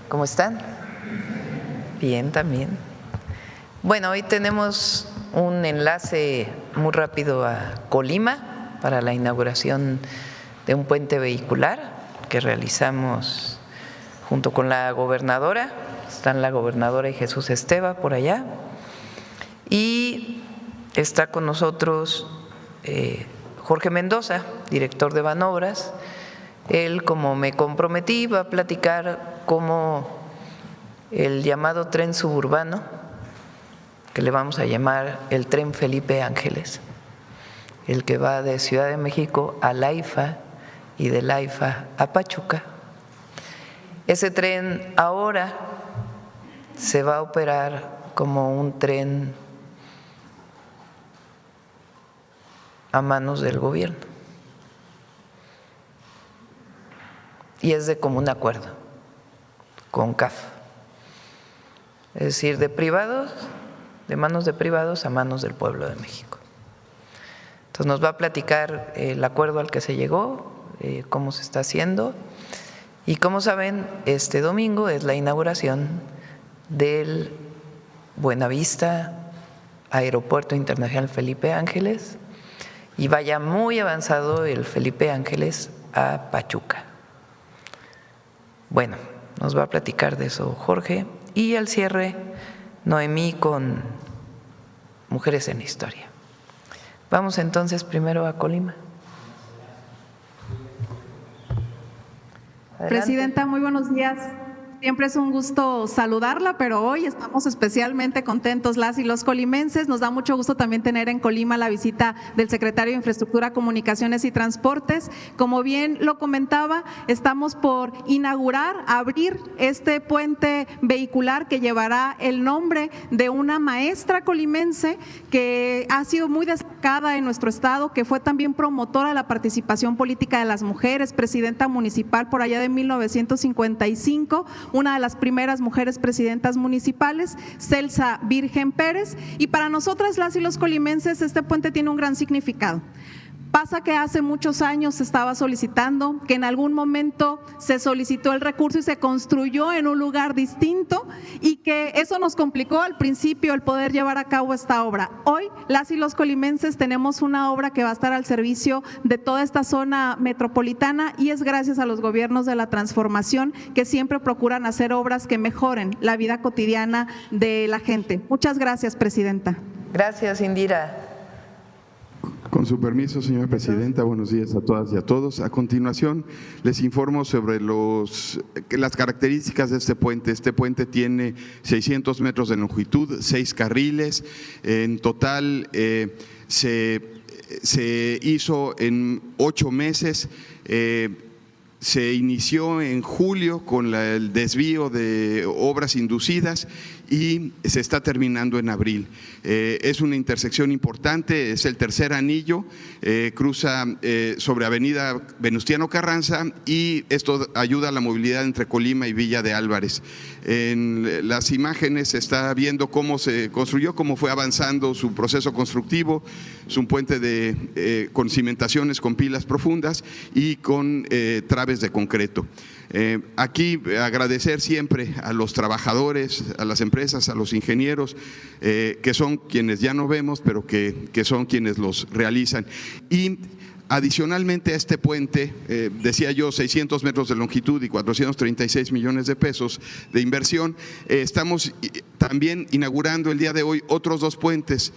¿Cómo están? Bien, también. Bueno, hoy tenemos un enlace muy rápido a Colima para la inauguración de un puente vehicular que realizamos junto con la gobernadora. Están la gobernadora y Jesús Esteva por allá. Y está con nosotros Jorge Mendoza, director de Banobras. Él, como me comprometí, va a platicar cómo el llamado tren suburbano, que le vamos a llamar el tren Felipe Ángeles, el que va de Ciudad de México a Laifa y de Laifa a Pachuca. Ese tren ahora se va a operar como un tren a manos del gobierno y es de común acuerdo con CAF, es decir, de privados, de manos de privados a manos del pueblo de México. Entonces nos va a platicar el acuerdo al que se llegó, cómo se está haciendo, y como saben, este domingo es la inauguración del Buenavista Aeropuerto Internacional Felipe Ángeles, y vaya muy avanzado el Felipe Ángeles a Pachuca. Bueno, nos va a platicar de eso Jorge, y al cierre Noemí con Mujeres en la Historia. Vamos entonces primero a Colima. Adelante. Presidenta, muy buenos días. Siempre es un gusto saludarla, pero hoy estamos especialmente contentos las y los colimenses. Nos da mucho gusto también tener en Colima la visita del secretario de Infraestructura, Comunicaciones y Transportes. Como bien lo comentaba, estamos por inaugurar, abrir este puente vehicular que llevará el nombre de una maestra colimense que ha sido muy destacada en nuestro estado, que fue también promotora de la participación política de las mujeres, presidenta municipal por allá de 1955, una de las primeras mujeres presidentas municipales, Celsa Virgen Pérez. Y para nosotras, las y los colimenses, este puente tiene un gran significado. Pasa que hace muchos años se estaba solicitando, que en algún momento se solicitó el recurso y se construyó en un lugar distinto, y que eso nos complicó al principio el poder llevar a cabo esta obra. Hoy las y los colimenses tenemos una obra que va a estar al servicio de toda esta zona metropolitana, y es gracias a los gobiernos de la transformación que siempre procuran hacer obras que mejoren la vida cotidiana de la gente. Muchas gracias, presidenta. Gracias, Indira. Con su permiso, señora presidenta, buenos días a todas y a todos. A continuación, les informo sobre las características de este puente. Este puente tiene 600 metros de longitud, 6 carriles. En total, se hizo en 8 meses. Se inició en julio con el desvío de obras inducidas y se está terminando en abril. Es una intersección importante, es el tercer anillo, cruza sobre Avenida Venustiano Carranza, y esto ayuda a la movilidad entre Colima y Villa de Álvarez. En las imágenes se está viendo cómo se construyó, cómo fue avanzando su proceso constructivo. Es un puente con cimentaciones con pilas profundas y con traves de concreto. Aquí agradecer siempre a los trabajadores, a las empresas, a los ingenieros, que son quienes ya no vemos, pero que son quienes los realizan. Y adicionalmente a este puente, decía yo, 600 metros de longitud y 436 millones de pesos de inversión, estamos también inaugurando el día de hoy otros 2 puentes.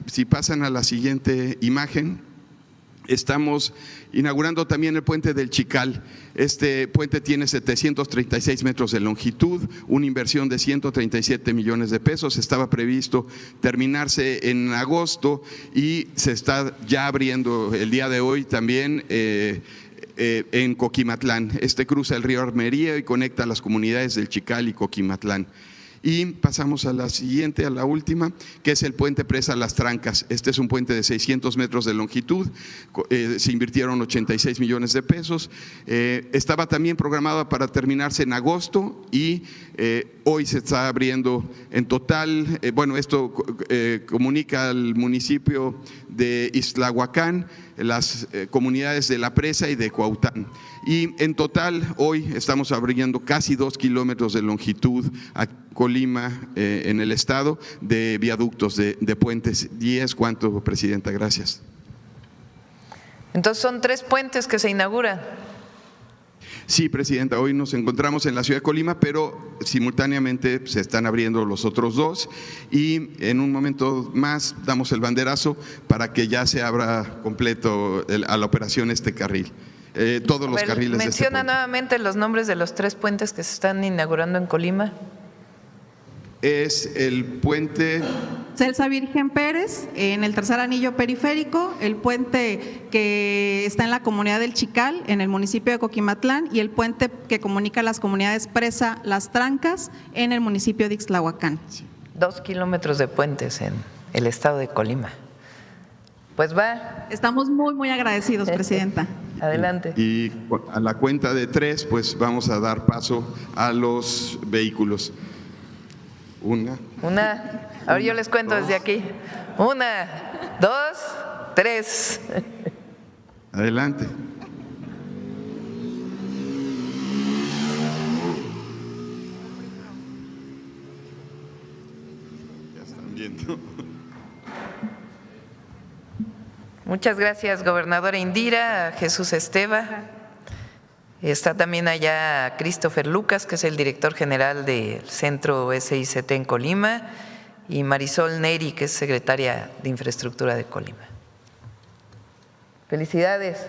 Si pasan a la siguiente imagen. Estamos inaugurando también el puente del Chical. Este puente tiene 736 metros de longitud, una inversión de 137 millones de pesos. Estaba previsto terminarse en agosto y se está ya abriendo el día de hoy también en Coquimatlán. Este cruza el río Armería y conecta las comunidades del Chical y Coquimatlán. Y pasamos a la siguiente, a la última, que es el puente Presa Las Trancas. Este es un puente de 600 metros de longitud, se invirtieron 86 millones de pesos. Estaba también programado para terminarse en agosto y hoy se está abriendo en total. Bueno, esto comunica al municipio de Ixtlahuacán, las comunidades de La Presa y de Cuaután. Y en total hoy estamos abriendo casi 2 kilómetros de longitud a Colima, en el estado, de viaductos, de puentes. ¿Y es cuánto, Presidenta? Gracias. Entonces son 3 puentes que se inauguran. Sí, Presidenta, hoy nos encontramos en la ciudad de Colima, pero simultáneamente se están abriendo los otros 2 y en un momento más damos el banderazo para que ya se abra completo a la operación este carril. Todos los carriles de este menciona nuevamente los nombres de los 3 puentes que se están inaugurando en Colima. Es el puente Celsa Virgen Pérez, en el tercer anillo periférico, el puente que está en la comunidad del Chical, en el municipio de Coquimatlán, y el puente que comunica las comunidades Presa, Las Trancas, en el municipio de Ixtlahuacán. 2 kilómetros de puentes en el estado de Colima. Pues va. Estamos muy agradecidos, Presidenta. Adelante. Y a la cuenta de 3, pues vamos a dar paso a los vehículos. Una. A ver, yo les cuento desde aquí. 1, 2, 3. Adelante. Ya están viendo. Muchas gracias, gobernadora Indira, Jesús Esteva. Está también allá Christopher Lucas, que es el director general del Centro SICT en Colima, y Marisol Neri, que es secretaria de Infraestructura de Colima. Felicidades.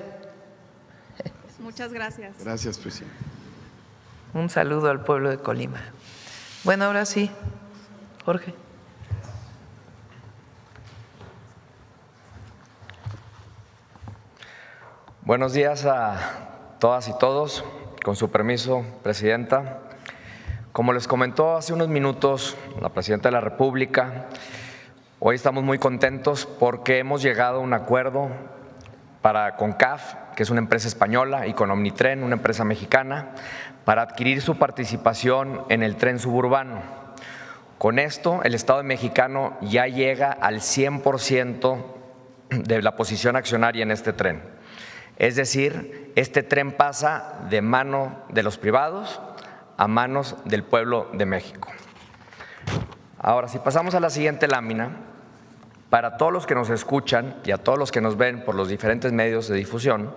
Muchas gracias. Gracias, Presidente. Un saludo al pueblo de Colima. Bueno, ahora sí, Jorge. Buenos días a todas y todos. Con su permiso, Presidenta. Como les comentó hace unos minutos la Presidenta de la República, hoy estamos muy contentos porque hemos llegado a un acuerdo con CAF, que es una empresa española, y con Omnitren, una empresa mexicana, para adquirir su participación en el tren suburbano. Con esto, el Estado mexicano ya llega al 100% de la posición accionaria en este tren. Es decir, este tren pasa de mano de los privados a manos del pueblo de México. Ahora, si pasamos a la siguiente lámina, para todos los que nos escuchan y a todos los que nos ven por los diferentes medios de difusión,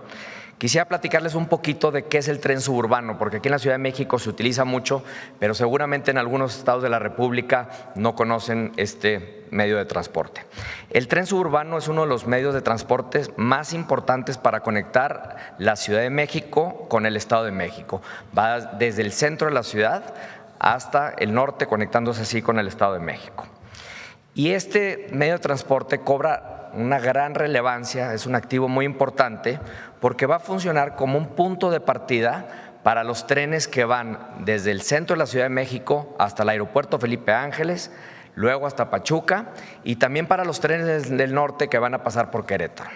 quisiera platicarles un poquito de qué es el tren suburbano, porque aquí en la Ciudad de México se utiliza mucho, pero seguramente en algunos estados de la República no conocen este medio de transporte. El tren suburbano es uno de los medios de transporte más importantes para conectar la Ciudad de México con el Estado de México. Va desde el centro de la ciudad hasta el norte, conectándose así con el Estado de México. Y este medio de transporte cobra una gran relevancia, es un activo muy importante, porque va a funcionar como un punto de partida para los trenes que van desde el centro de la Ciudad de México hasta el aeropuerto Felipe Ángeles, luego hasta Pachuca, y también para los trenes del norte que van a pasar por Querétaro.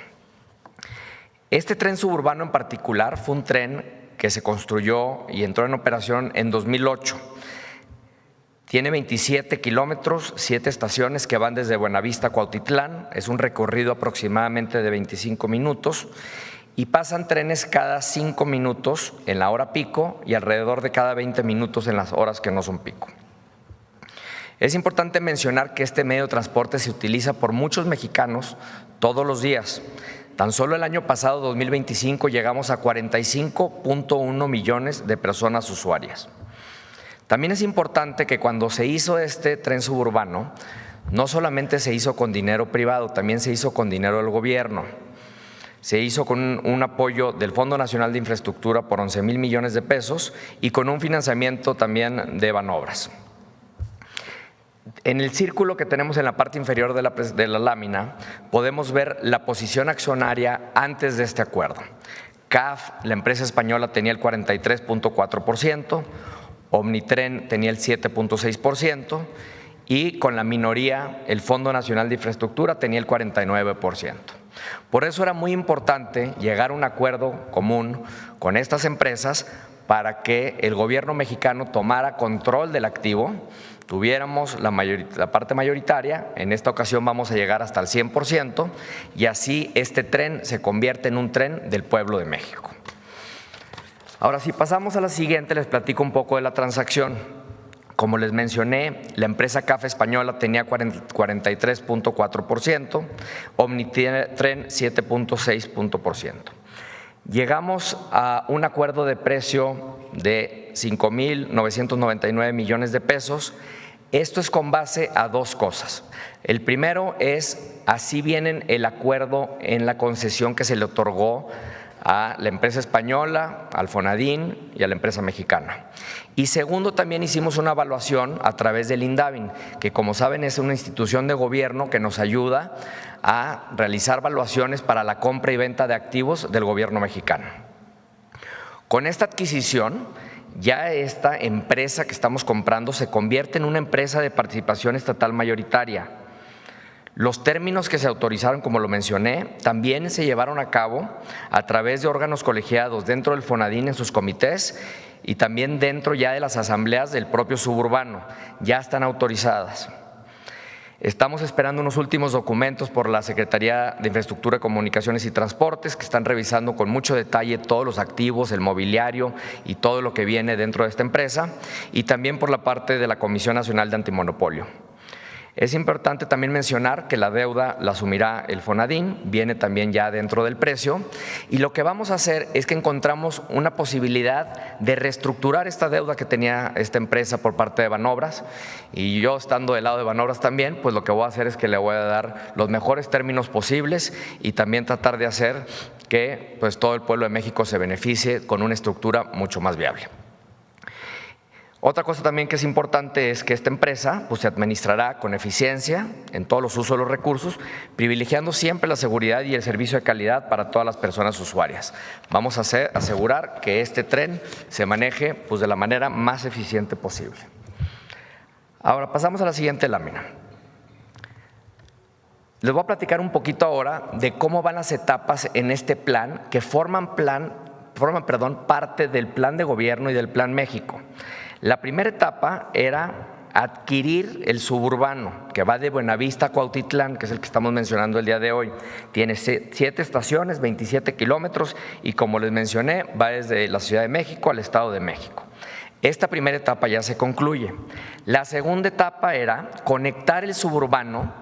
Este tren suburbano en particular fue un tren que se construyó y entró en operación en 2008. Tiene 27 kilómetros, 7 estaciones que van desde Buenavista a Cuautitlán, es un recorrido aproximadamente de 25 minutos y pasan trenes cada 5 minutos en la hora pico y alrededor de cada 20 minutos en las horas que no son pico. Es importante mencionar que este medio de transporte se utiliza por muchos mexicanos todos los días. Tan solo el año pasado, 2025, llegamos a 45.1 millones de personas usuarias. También es importante que cuando se hizo este tren suburbano, no solamente se hizo con dinero privado, también se hizo con dinero del gobierno. Se hizo con un apoyo del Fondo Nacional de Infraestructura por 11,000 millones de pesos y con un financiamiento también de Banobras. En el círculo que tenemos en la parte inferior de la lámina, podemos ver la posición accionaria antes de este acuerdo. CAF, la empresa española, tenía el 43.4%, Omnitren tenía el 7.6% y con la minoría el Fondo Nacional de Infraestructura tenía el 49%. Por eso era muy importante llegar a un acuerdo común con estas empresas para que el gobierno mexicano tomara control del activo, tuviéramos la parte mayoritaria. En esta ocasión vamos a llegar hasta el 100% y así este tren se convierte en un tren del pueblo de México. Ahora, si pasamos a la siguiente, les platico un poco de la transacción. Como les mencioné, la empresa CAF Española tenía 43.4%, Omnitren 7.6%. Llegamos a un acuerdo de precio de 5.999 millones de pesos. Esto es con base a dos cosas. El primero es, así viene el acuerdo en la concesión que se le otorgó a la empresa española, al Fonadín y a la empresa mexicana. Y segundo, también hicimos una evaluación a través del INDAVIN, que como saben es una institución de gobierno que nos ayuda a realizar evaluaciones para la compra y venta de activos del gobierno mexicano. Con esta adquisición, ya esta empresa que estamos comprando se convierte en una empresa de participación estatal mayoritaria. Los términos que se autorizaron, como lo mencioné, también se llevaron a cabo a través de órganos colegiados dentro del Fonadín en sus comités y también dentro ya de las asambleas del propio suburbano. Ya están autorizadas. Estamos esperando unos últimos documentos por la Secretaría de Infraestructura, Comunicaciones y Transportes, que están revisando con mucho detalle todos los activos, el mobiliario y todo lo que viene dentro de esta empresa, y también por la parte de la Comisión Nacional de Antimonopolio. Es importante también mencionar que la deuda la asumirá el Fonadín, viene también ya dentro del precio, y lo que vamos a hacer es que encontramos una posibilidad de reestructurar esta deuda que tenía esta empresa por parte de Banobras, y yo estando del lado de Banobras también, pues lo que voy a hacer es que le voy a dar los mejores términos posibles y también tratar de hacer que pues todo el pueblo de México se beneficie con una estructura mucho más viable. Otra cosa también que es importante es que esta empresa pues, se administrará con eficiencia en todos los usos de los recursos, privilegiando siempre la seguridad y el servicio de calidad para todas las personas usuarias. Vamos a asegurar que este tren se maneje pues, de la manera más eficiente posible. Ahora pasamos a la siguiente lámina. Les voy a platicar un poquito ahora de cómo van las etapas en este plan que forman parte del Plan de Gobierno y del Plan México. La primera etapa era adquirir el suburbano, que va de Buenavista a Cuautitlán, que es el que estamos mencionando el día de hoy. Tiene 7 estaciones, 27 kilómetros y, como les mencioné, va desde la Ciudad de México al Estado de México. Esta primera etapa ya se concluye. La segunda etapa era conectar el suburbano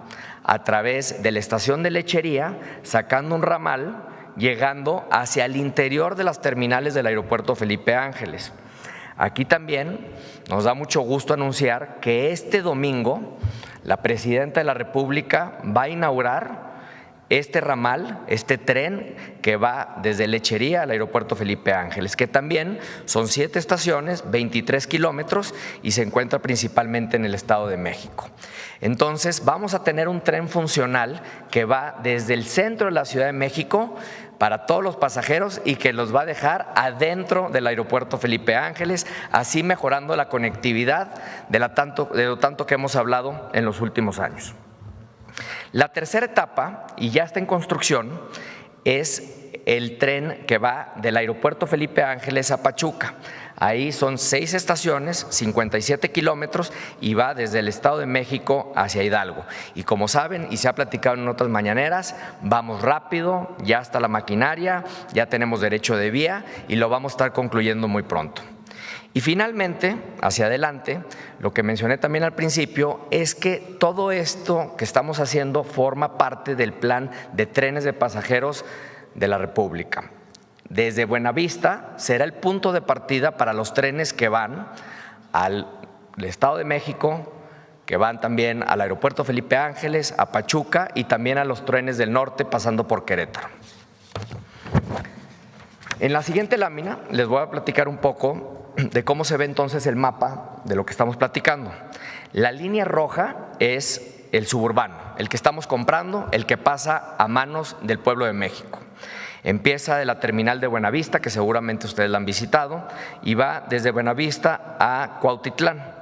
a través de la estación de lechería, sacando un ramal, llegando hacia el interior de las terminales del aeropuerto Felipe Ángeles. Aquí también nos da mucho gusto anunciar que este domingo la Presidenta de la República va a inaugurar este ramal, este tren que va desde Lechería al aeropuerto Felipe Ángeles, que también son 7 estaciones, 23 kilómetros y se encuentra principalmente en el Estado de México. Entonces vamos a tener un tren funcional que va desde el centro de la Ciudad de México para todos los pasajeros y que los va a dejar adentro del aeropuerto Felipe Ángeles, así mejorando la conectividad de lo tanto que hemos hablado en los últimos años. La tercera etapa, y ya está en construcción, es el tren que va del aeropuerto Felipe Ángeles a Pachuca. Ahí son 6 estaciones, 57 kilómetros y va desde el Estado de México hacia Hidalgo. Y como saben, y se ha platicado en otras mañaneras, vamos rápido, ya está la maquinaria, ya tenemos derecho de vía y lo vamos a estar concluyendo muy pronto. Y finalmente, hacia adelante, lo que mencioné también al principio es que todo esto que estamos haciendo forma parte del plan de trenes de pasajeros de la República. Desde Buenavista será el punto de partida para los trenes que van al Estado de México, que van también al aeropuerto Felipe Ángeles, a Pachuca y también a los trenes del norte pasando por Querétaro. En la siguiente lámina les voy a platicar un poco de cómo se ve entonces el mapa de lo que estamos platicando. La línea roja es el suburbano, el que estamos comprando, el que pasa a manos del pueblo de México. Empieza de la terminal de Buenavista, que seguramente ustedes la han visitado, y va desde Buenavista a Cuautitlán.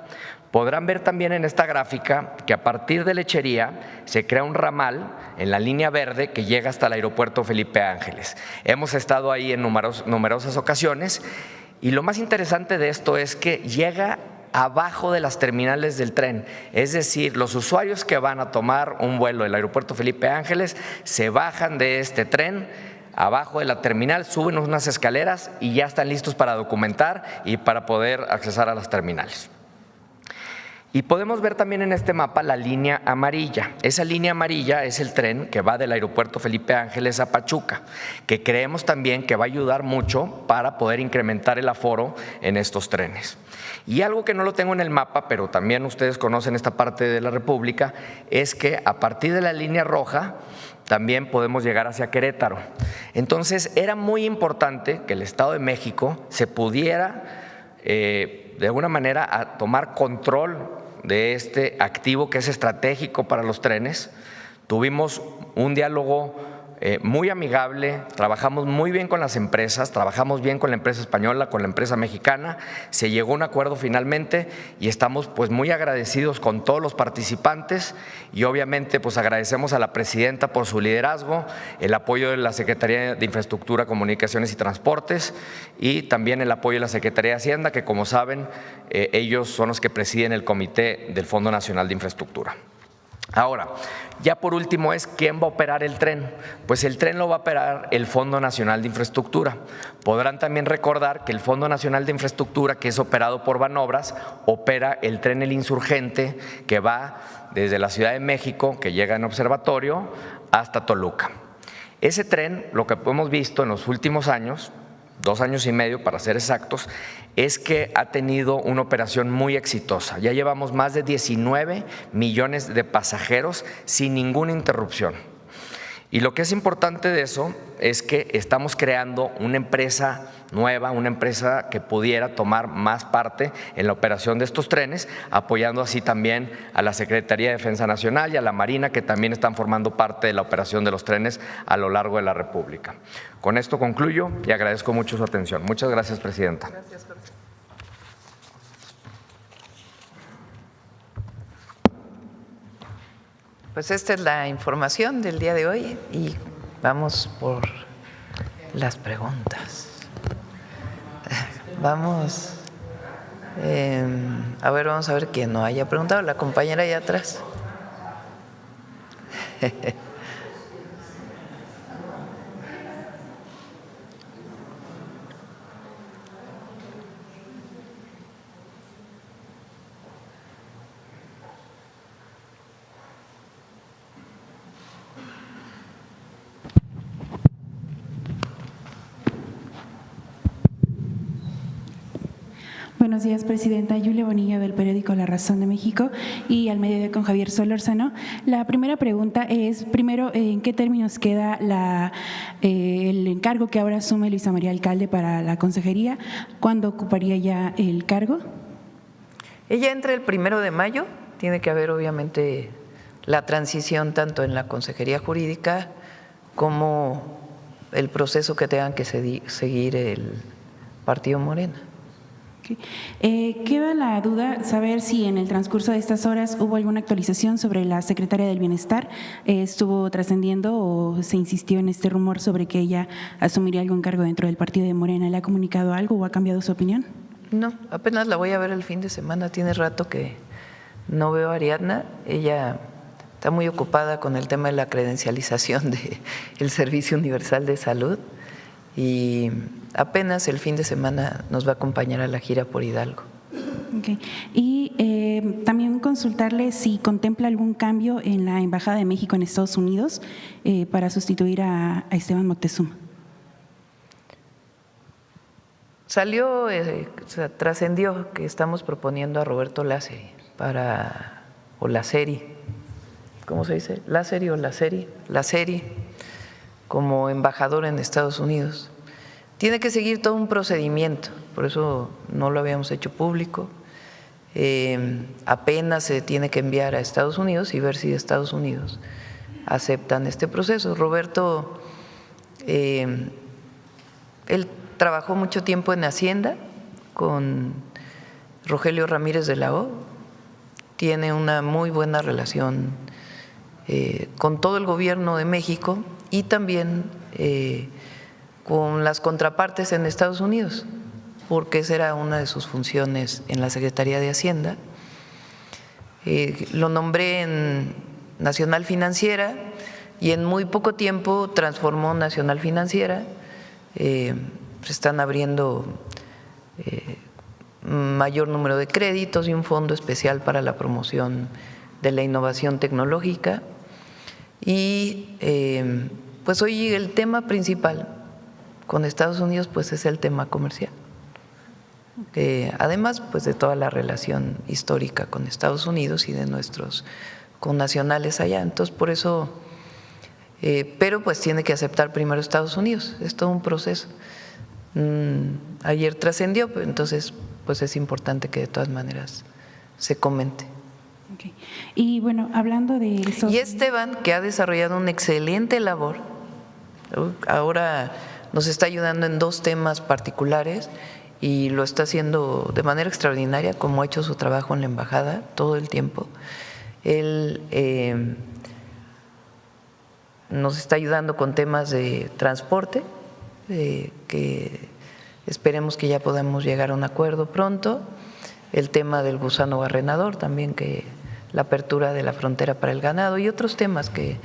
Podrán ver también en esta gráfica que a partir de Lechería se crea un ramal en la línea verde que llega hasta el aeropuerto Felipe Ángeles. Hemos estado ahí en numerosas ocasiones Y lo más interesante de esto es que llega abajo de las terminales del tren, es decir, los usuarios que van a tomar un vuelo del aeropuerto Felipe Ángeles se bajan de este tren abajo de la terminal, suben unas escaleras y ya están listos para documentar y para poder accesar a las terminales. Y podemos ver también en este mapa la línea amarilla. Esa línea amarilla es el tren que va del aeropuerto Felipe Ángeles a Pachuca, que creemos también que va a ayudar mucho para poder incrementar el aforo en estos trenes. Y algo que no lo tengo en el mapa, pero también ustedes conocen esta parte de la República, es que a partir de la línea roja también podemos llegar hacia Querétaro. Entonces era muy importante que el Estado de México se pudiera de alguna manera a tomar control de este activo que es estratégico para los trenes. Tuvimos un diálogo muy amigable, trabajamos muy bien con las empresas, trabajamos bien con la empresa española, con la empresa mexicana, se llegó a un acuerdo finalmente y estamos pues muy agradecidos con todos los participantes y obviamente pues agradecemos a la presidenta por su liderazgo, el apoyo de la Secretaría de Infraestructura, Comunicaciones y Transportes y también el apoyo de la Secretaría de Hacienda, que como saben ellos son los que presiden el comité del Fondo Nacional de Infraestructura. Ahora, ya por último es ¿quién va a operar el tren? Pues el tren lo va a operar el Fondo Nacional de Infraestructura. Podrán también recordar que el Fondo Nacional de Infraestructura, que es operado por Banobras, opera el tren El Insurgente, que va desde la Ciudad de México, que llega en Observatorio, hasta Toluca. Ese tren, lo que hemos visto en los últimos años, 2 años y medio para ser exactos, es que ha tenido una operación muy exitosa. Ya llevamos más de 19 millones de pasajeros sin ninguna interrupción. Y lo que es importante de eso es que estamos creando una empresa nueva, una empresa que pudiera tomar más parte en la operación de estos trenes, apoyando así también a la Secretaría de Defensa Nacional y a la Marina, que también están formando parte de la operación de los trenes a lo largo de la República. Con esto concluyo y agradezco mucho su atención. Muchas gracias, Presidenta. Gracias, Jorge. Pues esta es la información del día de hoy y vamos por las preguntas. Vamos a ver quién no haya preguntado. La compañera allá atrás. Buenos días, Presidenta. Julia Bonilla, del periódico La Razón de México, y al mediodía con Javier Solórzano. La primera pregunta es, primero, ¿en qué términos queda el encargo que ahora asume Luisa María Alcalde para la consejería? ¿Cuándo ocuparía ya el cargo? Ella entra el 1 de mayo, tiene que haber obviamente la transición tanto en la Consejería Jurídica como el proceso que tengan que seguir el Partido Morena. Queda la duda saber si en el transcurso de estas horas hubo alguna actualización sobre la secretaria del Bienestar. ¿Estuvo trascendiendo o se insistió en este rumor sobre que ella asumiría algún cargo dentro del partido de Morena? ¿Le ha comunicado algo o ha cambiado su opinión? No, apenas la voy a ver el fin de semana. Tiene rato que no veo a Ariadna. Ella está muy ocupada con el tema de la credencialización del Servicio Universal de Salud y apenas el fin de semana nos va a acompañar a la gira por Hidalgo. Okay. Y también consultarle si contempla algún cambio en la Embajada de México en Estados Unidos para sustituir a Esteban Moctezuma. Trascendió que estamos proponiendo a Roberto Lázari o Lázari, ¿cómo se dice? ¿Lázari o Lázari? Lázari como embajador en Estados Unidos. Tiene que seguir todo un procedimiento, por eso no lo habíamos hecho público. Apenas se tiene que enviar a Estados Unidos y ver si Estados Unidos aceptan este proceso. Roberto, él trabajó mucho tiempo en Hacienda con Rogelio Ramírez de la O, tiene una muy buena relación con todo el gobierno de México y también con las contrapartes en Estados Unidos. porque esa era una de sus funciones en la Secretaría de Hacienda. Lo nombré en Nacional Financiera y en muy poco tiempo transformó Nacional Financiera. Se están abriendo mayor número de créditos y un fondo especial para la promoción de la innovación tecnológica. Y pues hoy el tema principal con Estados Unidos pues es el tema comercial. Además pues de toda la relación histórica con Estados Unidos y de nuestros connacionales allá. Entonces por eso, pero pues tiene que aceptar primero Estados Unidos, es todo un proceso. Ayer trascendió, entonces pues es importante que de todas maneras se comente. Okay. Y bueno, hablando de eso… Y Esteban, que ha desarrollado una excelente labor, ahora nos está ayudando en 2 temas particulares y lo está haciendo de manera extraordinaria, como ha hecho su trabajo en la embajada todo el tiempo. Él nos está ayudando con temas de transporte, que esperemos que ya podamos llegar a un acuerdo pronto. El tema del gusano barrenador también, que la apertura de la frontera para el ganado y otros temas que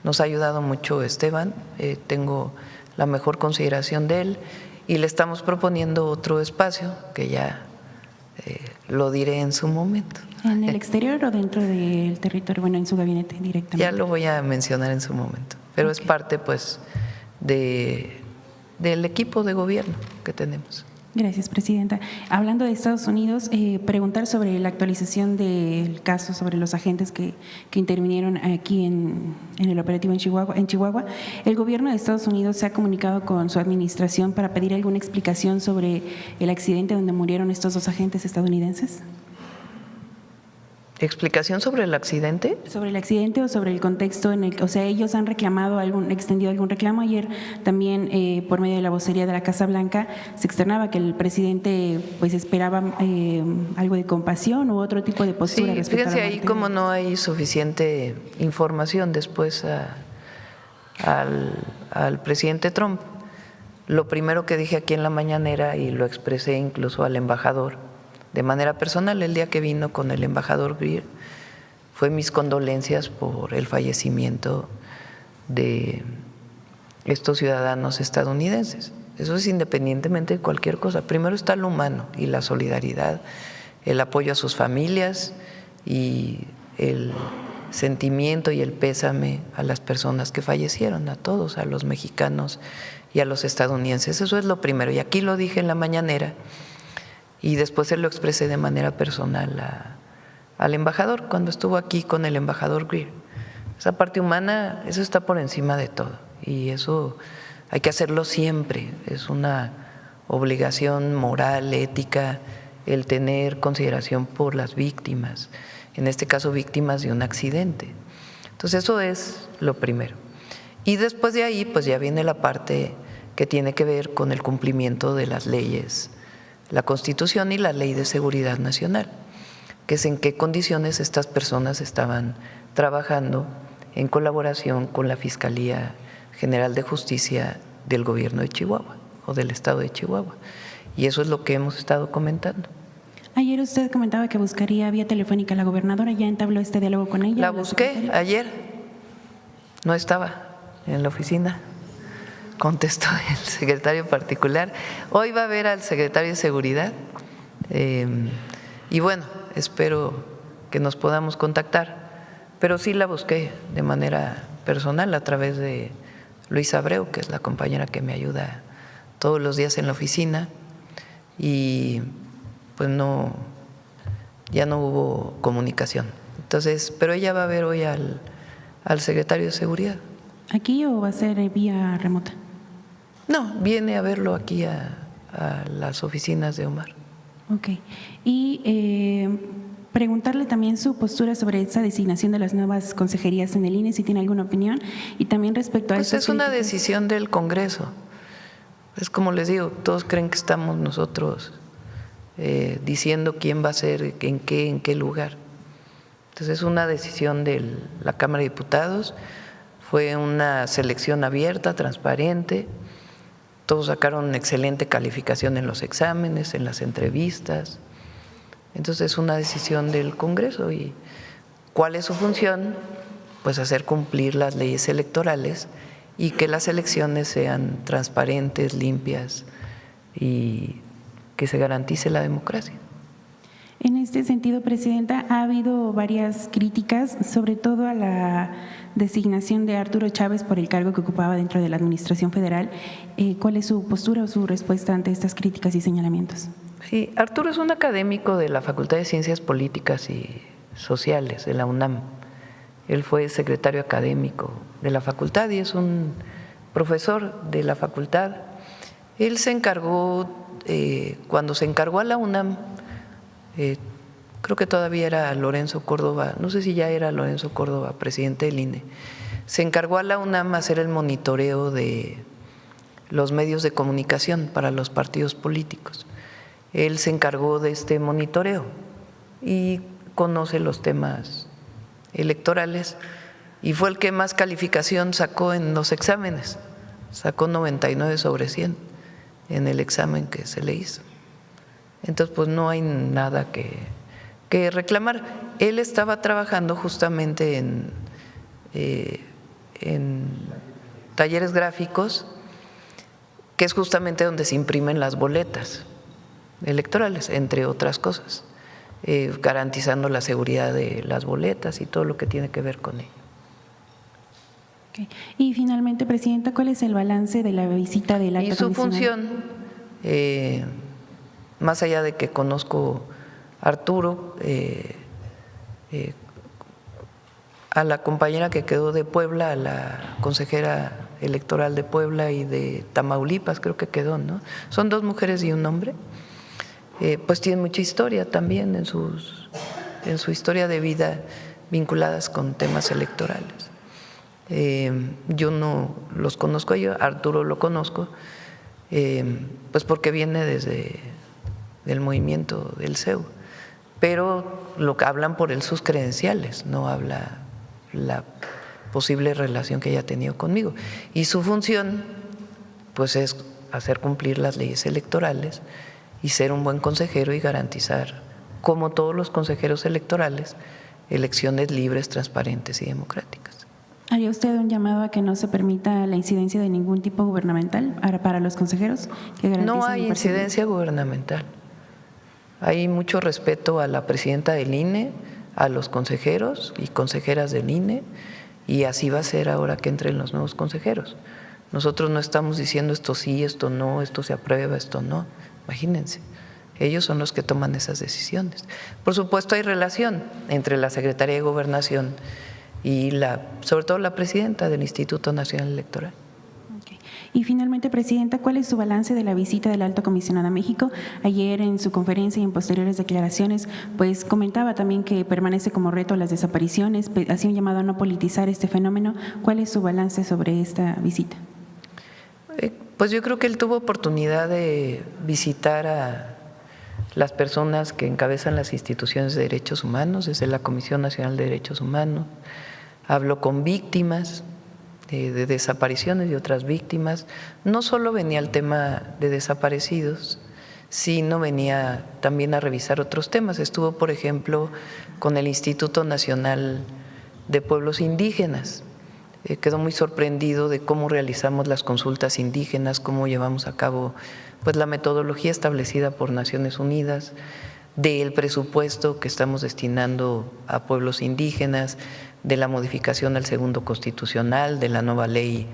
nos ha ayudado mucho Esteban. Tengo la mejor consideración de él y le estamos proponiendo otro espacio que ya lo diré en su momento. ¿En el exterior o dentro del territorio? Bueno, en su gabinete directamente. Ya lo voy a mencionar en su momento, pero es parte pues del equipo de gobierno que tenemos. Gracias, presidenta. Hablando de Estados Unidos, preguntar sobre la actualización del caso sobre los agentes que intervinieron aquí en el operativo en Chihuahua. El gobierno de Estados Unidos se ha comunicado con su administración para pedir alguna explicación sobre el accidente donde murieron estos 2 agentes estadounidenses. ¿Explicación sobre el accidente? Sobre el accidente o sobre el contexto en el que, o sea, ellos han reclamado extendido algún reclamo. Ayer también por medio de la vocería de la Casa Blanca se externaba que el presidente pues esperaba algo de compasión u otro tipo de postura. Sí, fíjense ahí cómo no hay suficiente información después al presidente Trump. Lo primero que dije aquí en la mañanera y lo expresé incluso al embajador de manera personal el día que vino con el embajador Greer, fue mis condolencias por el fallecimiento de estos ciudadanos estadounidenses. Eso es independientemente de cualquier cosa. Primero está lo humano y la solidaridad, el apoyo a sus familias y el sentimiento y el pésame a las personas que fallecieron, a todos, a los mexicanos y a los estadounidenses. Eso es lo primero. Y aquí lo dije en la mañanera. Y después se lo expresé de manera personal al embajador cuando estuvo aquí con el embajador Greer. Esa parte humana, eso está por encima de todo y eso hay que hacerlo siempre. Es una obligación moral, ética, el tener consideración por las víctimas, en este caso víctimas de un accidente. Entonces eso es lo primero. Y después de ahí pues ya viene la parte que tiene que ver con el cumplimiento de las leyes, la Constitución y la Ley de Seguridad Nacional, que es en qué condiciones estas personas estaban trabajando en colaboración con la Fiscalía General de Justicia del Gobierno de Chihuahua o del Estado de Chihuahua. Y eso es lo que hemos estado comentando. Ayer usted comentaba que buscaría vía telefónica a la gobernadora, ¿ya entabló este diálogo con ella? La busqué ayer, no estaba en la oficina. Contestó el secretario particular. Hoy va a ver al secretario de Seguridad y bueno, espero que nos podamos contactar, pero sí la busqué de manera personal a través de Luisa Abreu, que es la compañera que me ayuda todos los días en la oficina y pues ya no hubo comunicación. Entonces, pero ella va a ver hoy al secretario de Seguridad. ¿Aquí o va a ser vía remota? No, viene a verlo aquí a las oficinas de Omar. Ok. Y preguntarle también su postura sobre esa designación de las nuevas consejerías en el INE, si tiene alguna opinión, y también respecto a… Pues es una decisión del Congreso. Es como les digo, todos creen que estamos nosotros diciendo quién va a ser, en qué lugar. Entonces es una decisión de la Cámara de Diputados, fue una selección abierta, transparente, todos sacaron excelente calificación en los exámenes, en las entrevistas. Entonces es una decisión del Congreso. ¿Y cuál es su función? Pues hacer cumplir las leyes electorales y que las elecciones sean transparentes, limpias y que se garantice la democracia. En este sentido, Presidenta, ha habido varias críticas, sobre todo a la designación de Arturo Chávez por el cargo que ocupaba dentro de la Administración Federal. ¿Cuál es su postura o su respuesta ante estas críticas y señalamientos? Sí, Arturo es un académico de la Facultad de Ciencias Políticas y Sociales de la UNAM. Él fue secretario académico de la facultad y es un profesor de la facultad. Él se encargó, cuando se encargó a la UNAM, creo que todavía era Lorenzo Córdoba, no sé si ya era Lorenzo Córdoba, presidente del INE, se encargó a la UNAM a hacer el monitoreo de los medios de comunicación para los partidos políticos. Él se encargó de este monitoreo y conoce los temas electorales y fue el que más calificación sacó en los exámenes, sacó 99 sobre 100 en el examen que se le hizo. Entonces, pues no hay nada que reclamar. Él estaba trabajando justamente en talleres gráficos, que es justamente donde se imprimen las boletas electorales, entre otras cosas, garantizando la seguridad de las boletas y todo lo que tiene que ver con ello. Okay. Y finalmente, Presidenta, ¿cuál es el balance de la visita del alto comisionado? Y su función, más allá de que conozco a Arturo, a la compañera que quedó de Puebla, a la consejera electoral de Puebla y de Tamaulipas, creo que quedó, ¿no? Son 2 mujeres y un hombre. Pues tienen mucha historia también en su historia de vida vinculadas con temas electorales. Yo no los conozco, yo Arturo lo conozco, pues porque viene desde el movimiento del CEU, pero lo que hablan por él sus credenciales, no habla la posible relación que haya tenido conmigo. Y su función, pues, es hacer cumplir las leyes electorales y ser un buen consejero y garantizar, como todos los consejeros electorales, elecciones libres, transparentes y democráticas. ¿Haría usted un llamado a que no se permita la incidencia de ningún tipo gubernamental para los consejeros? No hay incidencia gubernamental. Hay mucho respeto a la presidenta del INE, a los consejeros y consejeras del INE, y así va a ser ahora que entren los nuevos consejeros. Nosotros no estamos diciendo esto sí, esto no, esto se aprueba, esto no. Imagínense, ellos son los que toman esas decisiones. Por supuesto hay relación entre la Secretaría de Gobernación y sobre todo la presidenta del Instituto Nacional Electoral. Okay. Y finalmente, Presidenta, ¿cuál es su balance de la visita del Alto Comisionado a México? Ayer en su conferencia y en posteriores declaraciones, pues comentaba también que permanece como reto las desapariciones, hacía un llamado a no politizar este fenómeno. ¿Cuál es su balance sobre esta visita? Pues yo creo que él tuvo oportunidad de visitar a las personas que encabezan las instituciones de derechos humanos, desde la Comisión Nacional de Derechos Humanos, habló con víctimas de desapariciones y otras víctimas. No solo venía el tema de desaparecidos, sino venía también a revisar otros temas. Estuvo, por ejemplo, con el Instituto Nacional de Pueblos Indígenas. Quedó muy sorprendido de cómo realizamos las consultas indígenas, cómo llevamos a cabo pues la metodología establecida por Naciones Unidas, del presupuesto que estamos destinando a pueblos indígenas, de la modificación al segundo constitucional, de la nueva ley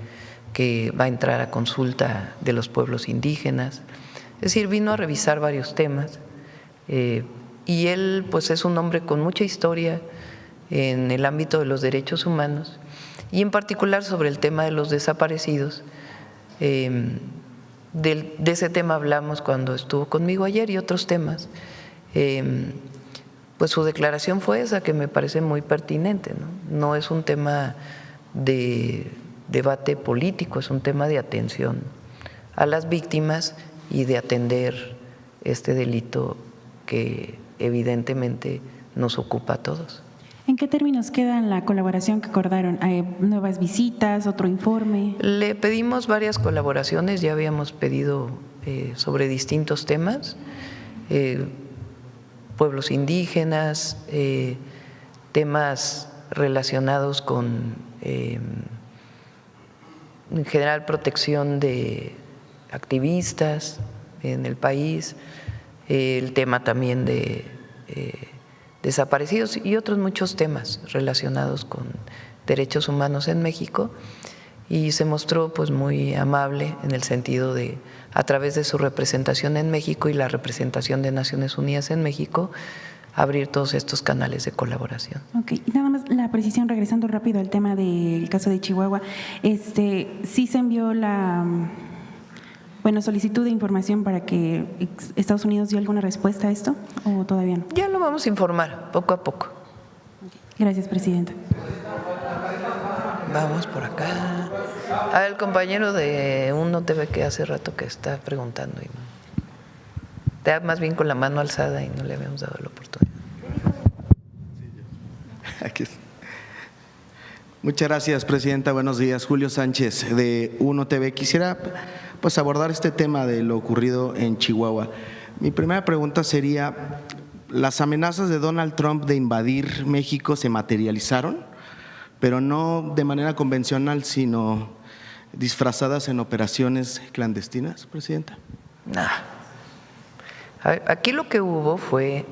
que va a entrar a consulta de los pueblos indígenas. Es decir, vino a revisar varios temas y él pues es un hombre con mucha historia en el ámbito de los derechos humanos y en particular sobre el tema de los desaparecidos. De ese tema hablamos cuando estuvo conmigo ayer y otros temas. Pues su declaración fue esa, que me parece muy pertinente, ¿no? No es un tema de debate político, es un tema de atención a las víctimas y de atender este delito que evidentemente nos ocupa a todos. ¿En qué términos queda la colaboración que acordaron? ¿Hay nuevas visitas, otro informe? Le pedimos varias colaboraciones, ya habíamos pedido sobre distintos temas, pueblos indígenas, temas relacionados con, en general, protección de activistas en el país, el tema también de desaparecidos y otros muchos temas relacionados con derechos humanos en México, y se mostró pues muy amable en el sentido de, a través de su representación en México y la representación de Naciones Unidas en México, abrir todos estos canales de colaboración. Ok, y nada más la precisión, regresando rápido al tema del caso de Chihuahua, ¿sí se envió la solicitud de información para que Estados Unidos dio alguna respuesta a esto o todavía no? Ya lo vamos a informar poco a poco. Gracias, presidenta. Vamos por acá. El compañero de Uno TV que hace rato que está preguntando, y está más bien con la mano alzada y no le habíamos dado la oportunidad. Aquí está. Muchas gracias, presidenta. Buenos días. Julio Sánchez, de Uno TV. Quisiera pues abordar este tema de lo ocurrido en Chihuahua. Mi primera pregunta sería, ¿las amenazas de Donald Trump de invadir México se materializaron, pero no de manera convencional, sino disfrazadas en operaciones clandestinas, presidenta? No. Aquí lo que hubo fue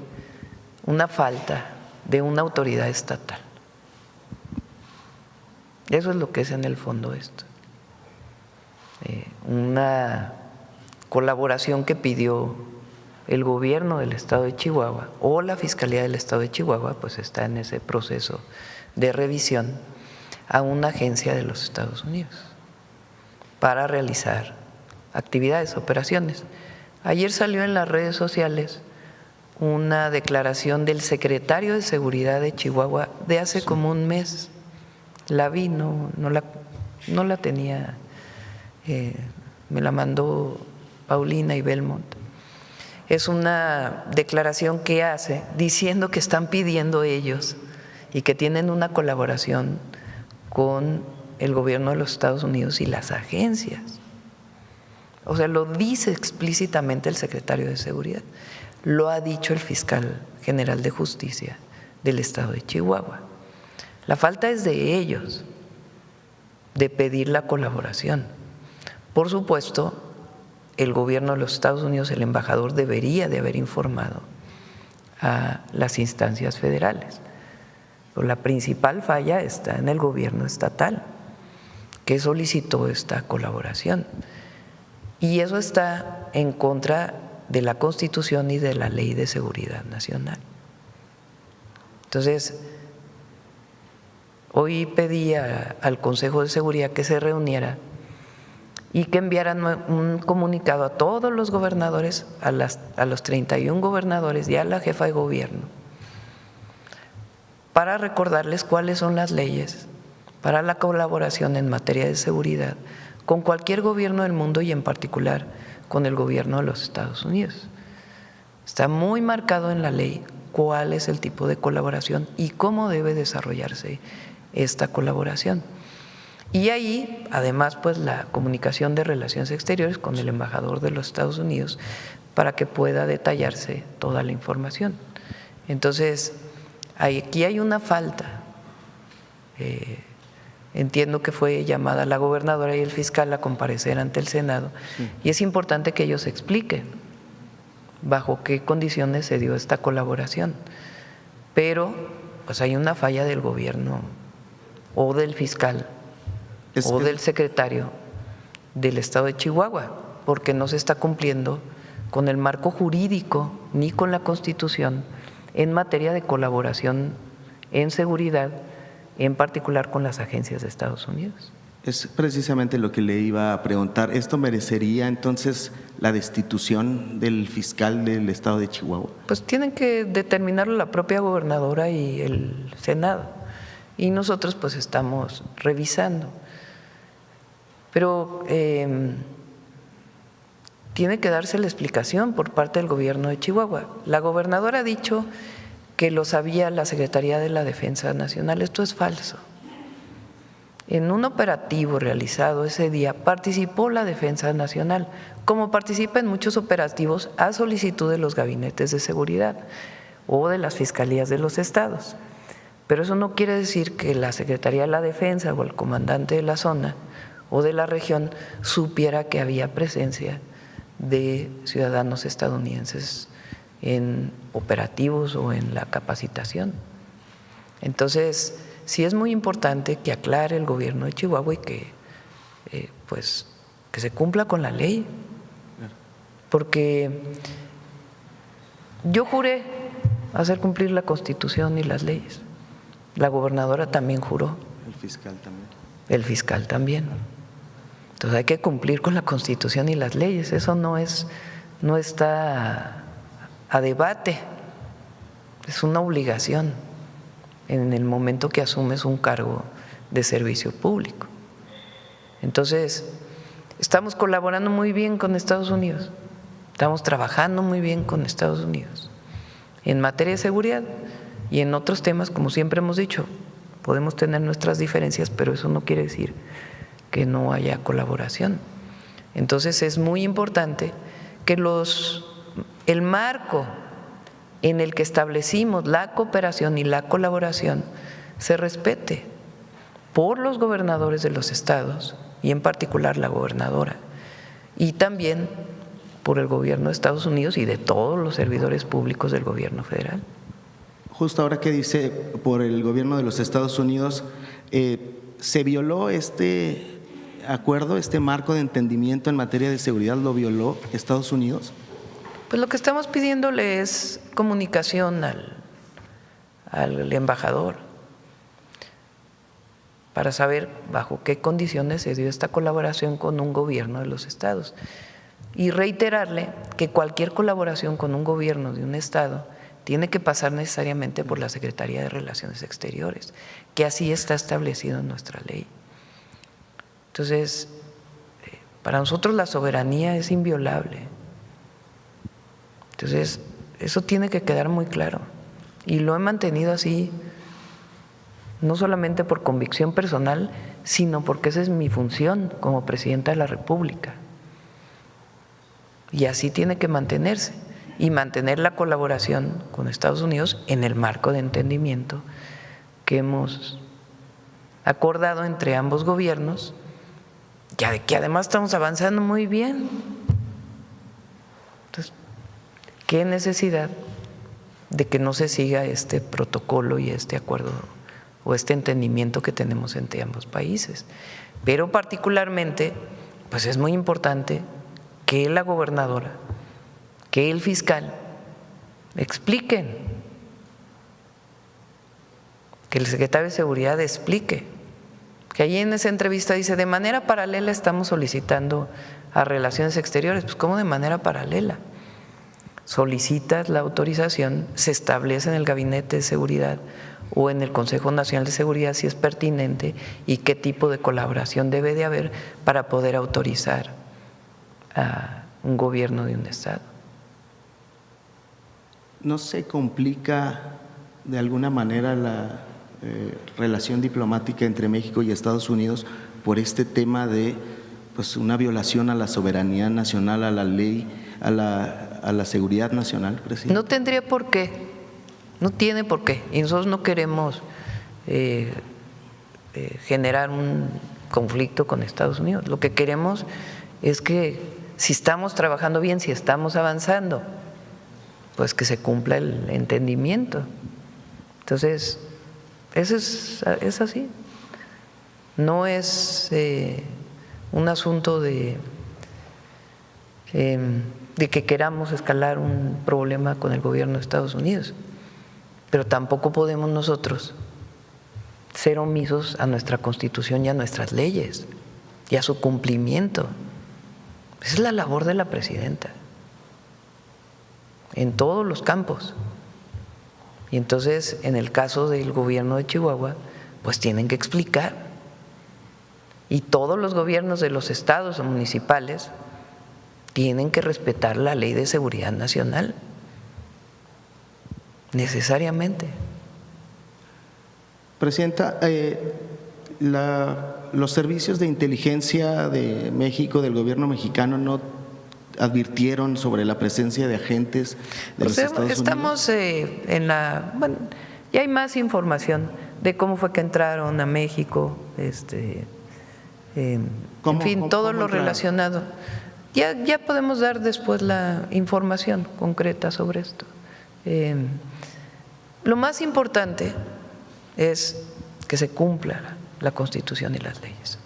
una falta de una autoridad estatal. Eso es lo que es en el fondo esto. Una colaboración que pidió el gobierno del estado de Chihuahua o la Fiscalía del estado de Chihuahua, pues está en ese proceso de revisión a una agencia de los Estados Unidos para realizar actividades, operaciones. Ayer salió en las redes sociales una declaración del secretario de Seguridad de Chihuahua de hace como un mes. La vi, no la tenía, me la mandó Paulina y Belmont. Es una declaración que hace diciendo que están pidiendo ellos y que tienen una colaboración con el gobierno de los Estados Unidos y las agencias. O sea, lo dice explícitamente el secretario de Seguridad, lo ha dicho el fiscal general de Justicia del estado de Chihuahua. La falta es de ellos, de pedir la colaboración. Por supuesto, el gobierno de los Estados Unidos, el embajador, debería de haber informado a las instancias federales. Pero la principal falla está en el gobierno estatal, que solicitó esta colaboración. Y eso está en contra de la Constitución y de la Ley de Seguridad Nacional. Entonces, hoy pedí al Consejo de Seguridad que se reuniera y que enviaran un comunicado a todos los gobernadores, a los 31 gobernadores y a la jefa de gobierno, para recordarles cuáles son las leyes para la colaboración en materia de seguridad con cualquier gobierno del mundo y en particular con el gobierno de los Estados Unidos. Está muy marcado en la ley cuál es el tipo de colaboración y cómo debe desarrollarse esta colaboración. Y ahí, además, pues la comunicación de relaciones exteriores con el embajador de los Estados Unidos para que pueda detallarse toda la información. Entonces, aquí hay una falta. Entiendo que fue llamada la gobernadora y el fiscal a comparecer ante el Senado, y es importante que ellos expliquen bajo qué condiciones se dio esta colaboración. Pero pues hay una falla del gobierno o del fiscal o del secretario del estado de Chihuahua, porque no se está cumpliendo con el marco jurídico ni con la Constitución en materia de colaboración en seguridad, en particular con las agencias de Estados Unidos. Es precisamente lo que le iba a preguntar. ¿Esto merecería entonces la destitución del fiscal del estado de Chihuahua? Pues tienen que determinarlo la propia gobernadora y el Senado, y nosotros pues estamos revisando. Pero tiene que darse la explicación por parte del gobierno de Chihuahua. La gobernadora ha dicho que lo sabía la Secretaría de la Defensa Nacional. Esto es falso. En un operativo realizado ese día participó la Defensa Nacional, como participa en muchos operativos a solicitud de los gabinetes de seguridad o de las fiscalías de los estados. Pero eso no quiere decir que la Secretaría de la Defensa o el comandante de la zona o de la región supiera que había presencia de ciudadanos estadounidenses en operativos o en la capacitación. Entonces, sí es muy importante que aclare el gobierno de Chihuahua y que que se cumpla con la ley, porque yo juré hacer cumplir la Constitución y las leyes. La gobernadora también juró. El fiscal también. El fiscal también. Entonces hay que cumplir con la Constitución y las leyes. Eso no está a debate. Es una obligación en el momento que asumes un cargo de servicio público. Entonces, estamos colaborando muy bien con Estados Unidos. Estamos trabajando muy bien con Estados Unidos en materia de seguridad y en otros temas, como siempre hemos dicho, podemos tener nuestras diferencias, pero eso no quiere decir que no haya colaboración. Entonces es muy importante que el marco en el que establecimos la cooperación y la colaboración se respete por los gobernadores de los estados y en particular la gobernadora, y también por el gobierno de Estados Unidos y de todos los servidores públicos del gobierno federal. Justo ahora que dice por el gobierno de los Estados Unidos, ¿se violó este acuerdo, este marco de entendimiento en materia de seguridad, lo violó Estados Unidos? Pues lo que estamos pidiéndole es comunicación al embajador para saber bajo qué condiciones se dio esta colaboración con un gobierno de los estados y reiterarle que cualquier colaboración con un gobierno de un estado tiene que pasar necesariamente por la Secretaría de Relaciones Exteriores, que así está establecido en nuestra ley. Entonces, para nosotros la soberanía es inviolable. Entonces, eso tiene que quedar muy claro. Y lo he mantenido así, no solamente por convicción personal, sino porque esa es mi función como presidenta de la República. Y así tiene que mantenerse. Y mantener la colaboración con Estados Unidos en el marco de entendimiento que hemos acordado entre ambos gobiernos, que además estamos avanzando muy bien. Entonces, ¿qué necesidad de que no se siga este protocolo y este acuerdo o este entendimiento que tenemos entre ambos países? Pero particularmente, pues es muy importante que la gobernadora, que el fiscal expliquen, que el secretario de Seguridad explique, que allí en esa entrevista dice, de manera paralela estamos solicitando a Relaciones Exteriores. Pues ¿cómo de manera paralela? Solicitas la autorización, se establece en el Gabinete de Seguridad o en el Consejo Nacional de Seguridad si es pertinente y qué tipo de colaboración debe de haber para poder autorizar a un gobierno de un estado. ¿No se complica de alguna manera la relación diplomática entre México y Estados Unidos por este tema de una violación a la soberanía nacional, a la ley, a la seguridad nacional, presidente? No tendría por qué, no tiene por qué. Y nosotros no queremos generar un conflicto con Estados Unidos. Lo que queremos es que si estamos trabajando bien, si estamos avanzando, pues que se cumpla el entendimiento. Entonces, eso es así. No es un asunto de que queramos escalar un problema con el gobierno de Estados Unidos, pero tampoco podemos nosotros ser omisos a nuestra Constitución y a nuestras leyes y a su cumplimiento. Esa es la labor de la presidenta en todos los campos. Y entonces, en el caso del gobierno de Chihuahua, pues tienen que explicar. Y todos los gobiernos de los estados o municipales tienen que respetar la Ley de Seguridad Nacional. necesariamente. Presidenta, los servicios de inteligencia de México, del gobierno mexicano, ¿no advirtieron sobre la presencia de agentes de los Estados Unidos? Estamos bueno, ya hay más información de cómo fue que entraron a México, en fin, todo lo relacionado. Ya podemos dar después la información concreta sobre esto. Lo más importante es que se cumpla la Constitución y las leyes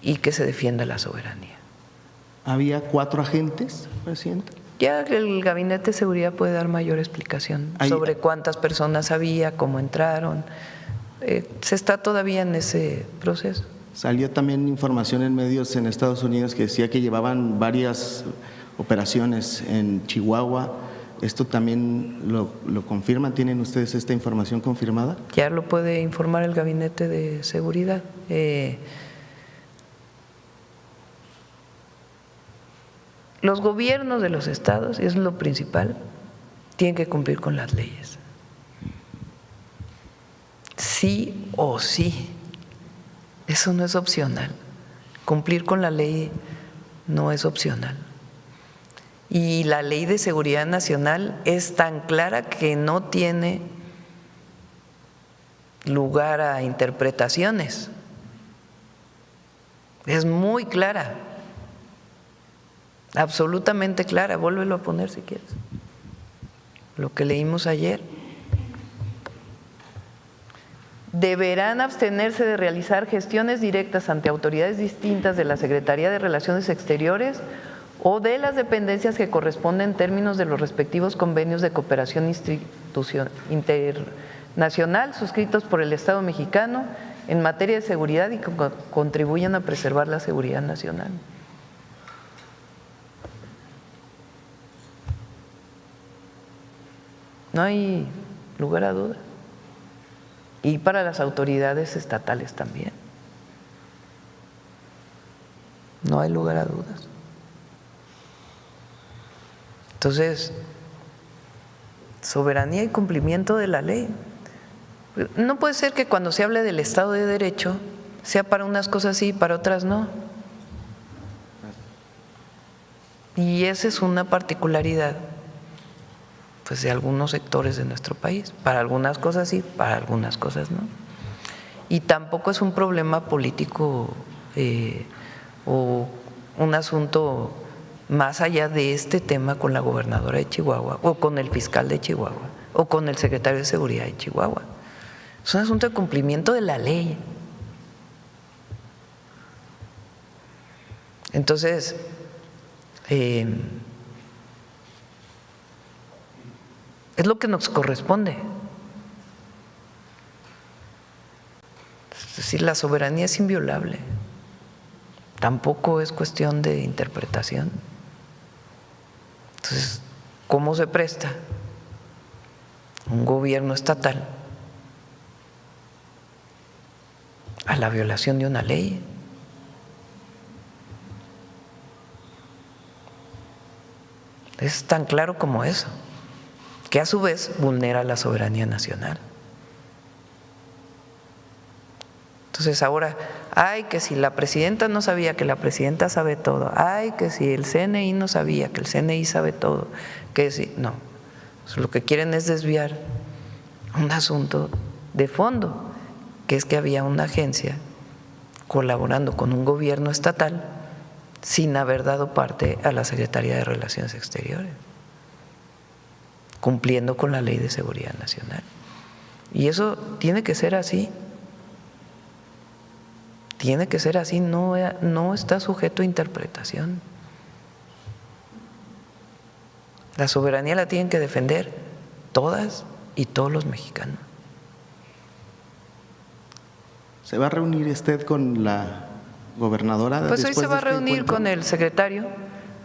y que se defienda la soberanía. ¿Había 4 agentes, presidenta? Ya el Gabinete de Seguridad puede dar mayor explicación sobre cuántas personas había, cómo entraron. Se está todavía en ese proceso. Salió también información en medios en Estados Unidos que decía que llevaban varias operaciones en Chihuahua. ¿Esto también lo confirman? ¿Tienen ustedes esta información confirmada? Ya lo puede informar el Gabinete de Seguridad. Los gobiernos de los estados, y es lo principal, tienen que cumplir con las leyes. Sí o sí. Eso no es opcional. Cumplir con la ley no es opcional. Y la Ley de Seguridad Nacional es tan clara que no tiene lugar a interpretaciones. Es muy clara, absolutamente clara. Vuélvelo a poner si quieres. Lo que leímos ayer. Deberán abstenerse de realizar gestiones directas ante autoridades distintas de la Secretaría de Relaciones Exteriores o de las dependencias que corresponden en términos de los respectivos convenios de cooperación internacional suscritos por el Estado mexicano en materia de seguridad y que contribuyan a preservar la seguridad nacional. No hay lugar a duda. Y para las autoridades estatales también. No hay lugar a dudas. Entonces, soberanía y cumplimiento de la ley. No puede ser que cuando se hable del Estado de Derecho sea para unas cosas sí y para otras no. Y esa es una particularidad, pues, de algunos sectores de nuestro país. Para algunas cosas sí, para algunas cosas no. Y tampoco es un problema político o un asunto más allá de este tema con la gobernadora de Chihuahua o con el fiscal de Chihuahua o con el secretario de Seguridad de Chihuahua. Es un asunto de cumplimiento de la ley. Entonces, es lo que nos corresponde. Es decir, la soberanía es inviolable. Tampoco es cuestión de interpretación. Entonces, ¿cómo se presta un gobierno estatal a la violación de una ley? Es tan claro como eso, que a su vez vulnera la soberanía nacional. Entonces ahora, ay, que si la presidenta no sabía, que la presidenta sabe todo, ay, que si el CNI no sabía, que el CNI sabe todo, que si, no, pues lo que quieren es desviar un asunto de fondo, que es que había una agencia colaborando con un gobierno estatal sin haber dado parte a la Secretaría de Relaciones Exteriores, cumpliendo con la Ley de Seguridad Nacional. Y eso tiene que ser así. Tiene que ser así, no está sujeto a interpretación. La soberanía la tienen que defender todas y todos los mexicanos. ¿Se va a reunir usted con la gobernadora? Pues hoy se va a reunir con el secretario.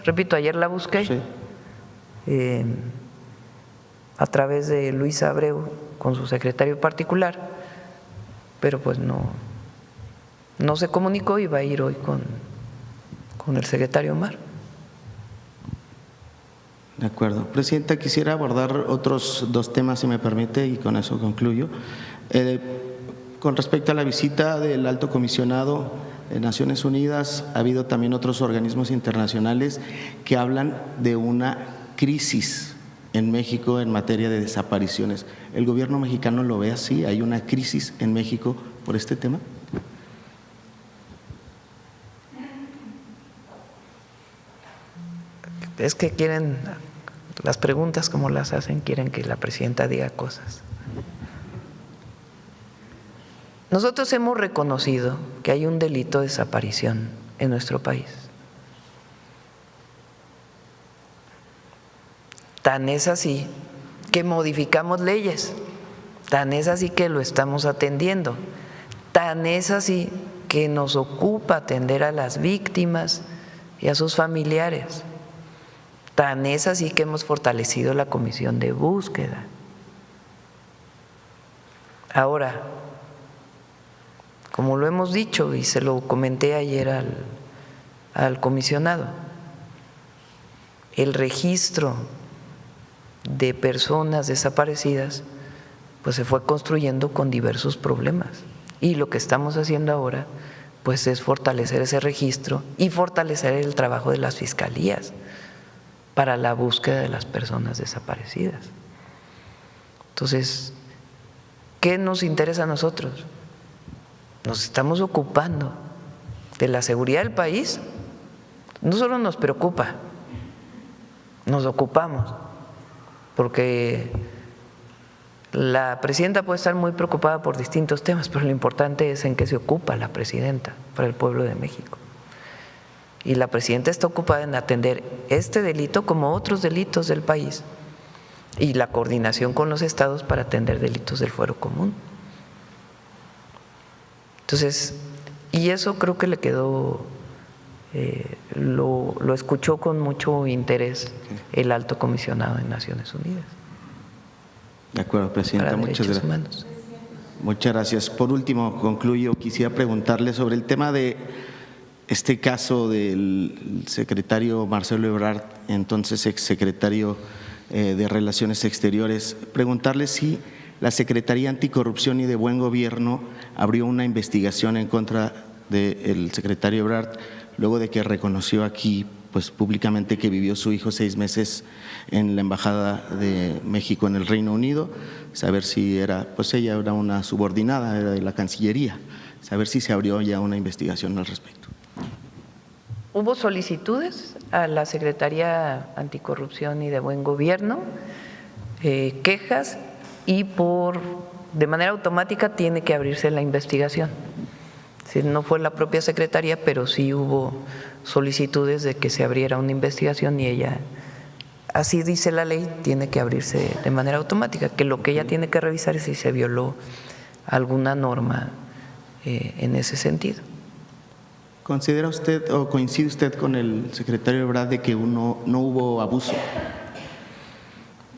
Repito, ayer la busqué, sí, a través de Luisa Abreu con su secretario particular, pero pues no se comunicó y va a ir hoy con el secretario Omar. De acuerdo. Presidenta, quisiera abordar otros dos temas, si me permite, y con eso concluyo. Con respecto a la visita del Alto Comisionado de Naciones Unidas, ha habido también otros organismos internacionales que hablan de una crisis en México en materia de desapariciones. ¿El gobierno mexicano lo ve así? ¿Hay una crisis en México por este tema? Es que quieren, las preguntas como las hacen, quieren que la presidenta diga cosas. Nosotros hemos reconocido que hay un delito de desaparición en nuestro país. Tan es así que modificamos leyes, tan es así que lo estamos atendiendo, tan es así que nos ocupa atender a las víctimas y a sus familiares, tan es así que hemos fortalecido la comisión de búsqueda. Ahora, como lo hemos dicho y se lo comenté ayer al comisionado, el registro de personas desaparecidas pues se fue construyendo con diversos problemas, y lo que estamos haciendo ahora pues es fortalecer ese registro y fortalecer el trabajo de las fiscalías para la búsqueda de las personas desaparecidas. Entonces, ¿qué nos interesa a nosotros? Nos estamos ocupando de la seguridad del país. No solo nos preocupa, nos ocupamos, porque la presidenta puede estar muy preocupada por distintos temas, pero lo importante es en qué se ocupa la presidenta para el pueblo de México. Y la presidenta está ocupada en atender este delito como otros delitos del país, y la coordinación con los estados para atender delitos del fuero común. Entonces, y eso creo que le quedó, lo escuchó con mucho interés el Alto Comisionado de Naciones Unidas. De acuerdo, Presidenta, muchas gracias. Muchas gracias. Por último, concluyo, quisiera preguntarle sobre el tema de este caso del secretario Marcelo Ebrard, entonces exsecretario de Relaciones Exteriores, preguntarle si la Secretaría Anticorrupción y de Buen Gobierno abrió una investigación en contra del secretario Ebrard, luego de que reconoció aquí pues públicamente que vivió su hijo 6 meses en la Embajada de México en el Reino Unido, saber si era, pues ella era una subordinada, era de la Cancillería, saber si se abrió ya una investigación al respecto. Hubo solicitudes a la Secretaría Anticorrupción y de Buen Gobierno, quejas, y de manera automática tiene que abrirse la investigación. No fue la propia Secretaría, pero sí hubo solicitudes de que se abriera una investigación, y ella, así dice la ley, tiene que abrirse de manera automática, que lo que ella tiene que revisar es si se violó alguna norma en ese sentido. ¿Considera usted o coincide usted con el secretario Ebrard de que no hubo abuso?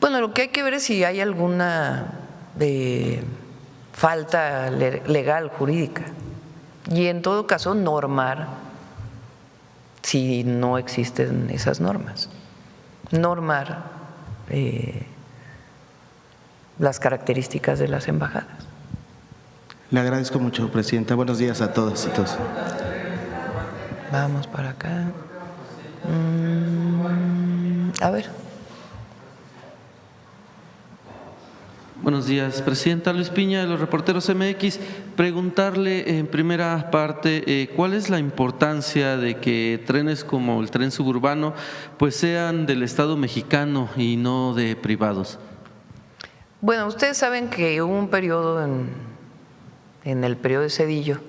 Bueno, lo que hay que ver es si hay alguna falta legal, jurídica, y en todo caso normar si no existen esas normas, normar las características de las embajadas. Le agradezco mucho, Presidenta. Buenos días a todas y todos. Vamos para acá. A ver. Buenos días, Presidenta. Luis Piña, de los Reporteros MX. Preguntarle en primera parte, ¿cuál es la importancia de que trenes como el tren suburbano pues sean del Estado mexicano y no de privados? Bueno, ustedes saben que hubo un periodo en el periodo de Zedillo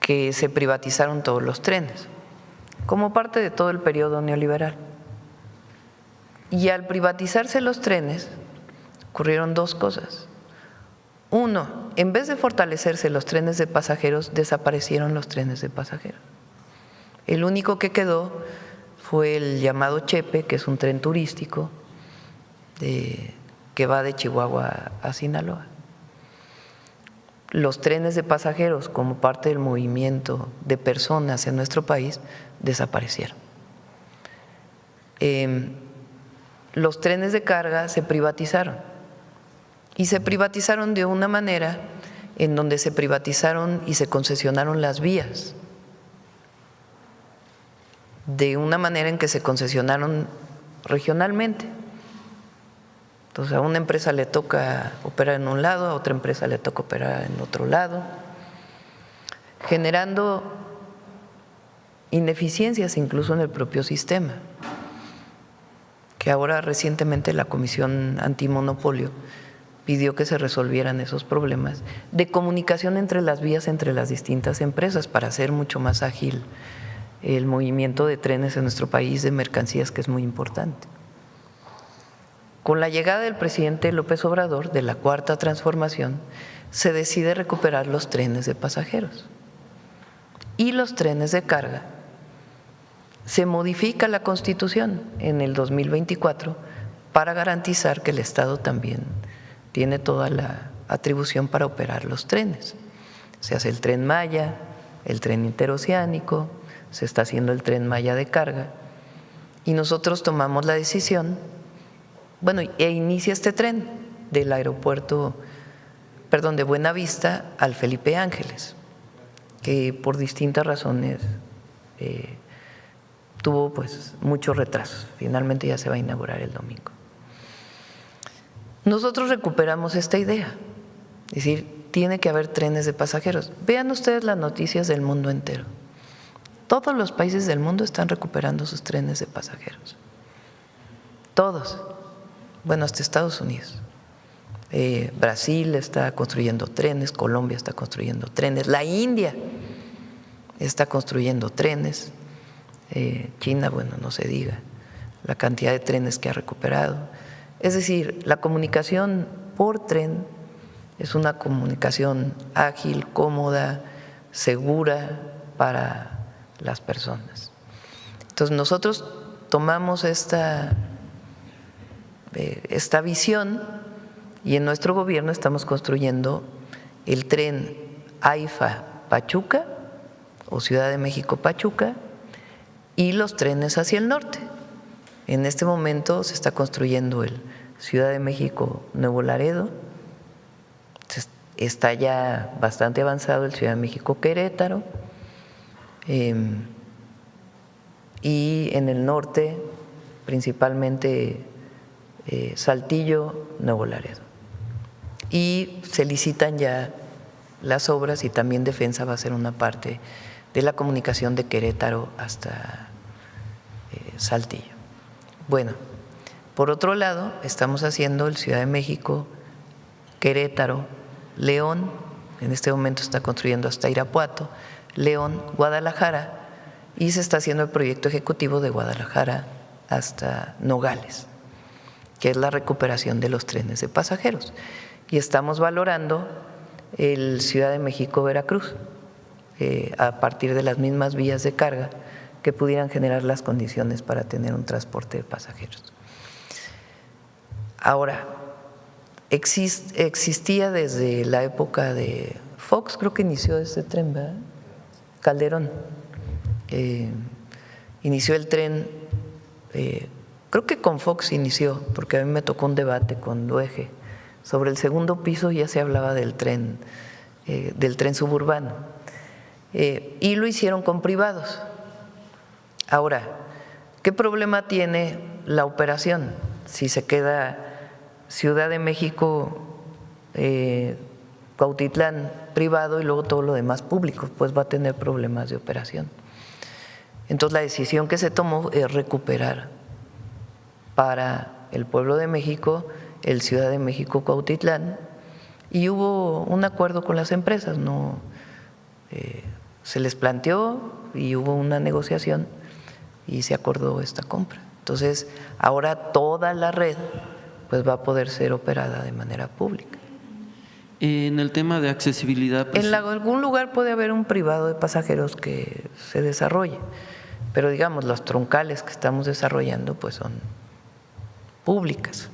que se privatizaron todos los trenes, como parte de todo el periodo neoliberal. Y al privatizarse los trenes, ocurrieron 2 cosas. Uno, en vez de fortalecerse los trenes de pasajeros, desaparecieron los trenes de pasajeros. El único que quedó fue el llamado Chepe, que es un tren turístico que va de Chihuahua a Sinaloa. Los trenes de pasajeros, como parte del movimiento de personas en nuestro país, desaparecieron. los trenes de carga se privatizaron. Y se privatizaron de una manera en donde se privatizaron y se concesionaron las vías, de una manera en que se concesionaron regionalmente. Entonces a una empresa le toca operar en un lado, a otra empresa le toca operar en otro lado, generando ineficiencias incluso en el propio sistema, que ahora recientemente la Comisión Antimonopolio pidió que se resolvieran esos problemas de comunicación entre las vías, entre las distintas empresas, para hacer mucho más ágil el movimiento de trenes en nuestro país, de mercancías, que es muy importante. Con la llegada del presidente López Obrador, de la Cuarta Transformación, se decide recuperar los trenes de pasajeros y los trenes de carga. Se modifica la Constitución en el 2024 para garantizar que el Estado también tiene toda la atribución para operar los trenes. Se hace el Tren Maya, el Tren Interoceánico, se está haciendo el Tren Maya de carga, y nosotros tomamos la decisión, e inicia este tren del aeropuerto, de Buenavista al Felipe Ángeles, que por distintas razones tuvo muchos retrasos. Finalmente ya se va a inaugurar el domingo. Nosotros recuperamos esta idea, es decir, tiene que haber trenes de pasajeros. Vean ustedes las noticias del mundo entero. Todos los países del mundo están recuperando sus trenes de pasajeros. Todos. Hasta Estados Unidos. Brasil está construyendo trenes, Colombia está construyendo trenes, la India está construyendo trenes, China, no se diga, la cantidad de trenes que ha recuperado. Es decir, la comunicación por tren es una comunicación ágil, cómoda, segura para las personas. Entonces nosotros tomamos esta visión y en nuestro gobierno estamos construyendo el tren AIFA-Pachuca o Ciudad de México-Pachuca y los trenes hacia el norte. En este momento se está construyendo el Ciudad de México-Nuevo Laredo, está ya bastante avanzado el Ciudad de México-Querétaro, y en el norte principalmente Saltillo, Nuevo Laredo. Y se licitan ya las obras y también Defensa va a ser una parte de la comunicación de Querétaro hasta Saltillo. Por otro lado, estamos haciendo el Ciudad de México, Querétaro, León, en este momento está construyendo hasta Irapuato, León, Guadalajara, y se está haciendo el proyecto ejecutivo de Guadalajara hasta Nogales, que es la recuperación de los trenes de pasajeros. Y estamos valorando el Ciudad de México-Veracruz, a partir de las mismas vías de carga que pudieran generar las condiciones para tener un transporte de pasajeros. Ahora, existía desde la época de Fox, creo que inició este tren, ¿verdad? Calderón, inició el tren, creo que con Fox inició, porque a mí me tocó un debate con Dueje sobre el segundo piso, ya se hablaba del tren suburbano, y lo hicieron con privados. Ahora, ¿qué problema tiene la operación? Si se queda Ciudad de México, Cuautitlán privado y luego todo lo demás público, pues va a tener problemas de operación. Entonces la decisión que se tomó es recuperar para el pueblo de México el Ciudad de México Cuautitlán, y hubo un acuerdo con las empresas, no se les planteó y hubo una negociación y se acordó esta compra. Entonces ahora toda la red pues va a poder ser operada de manera pública. En el tema de accesibilidad, pues, en algún lugar puede haber un privado de pasajeros que se desarrolle, pero digamos las troncales que estamos desarrollando pues son públicas.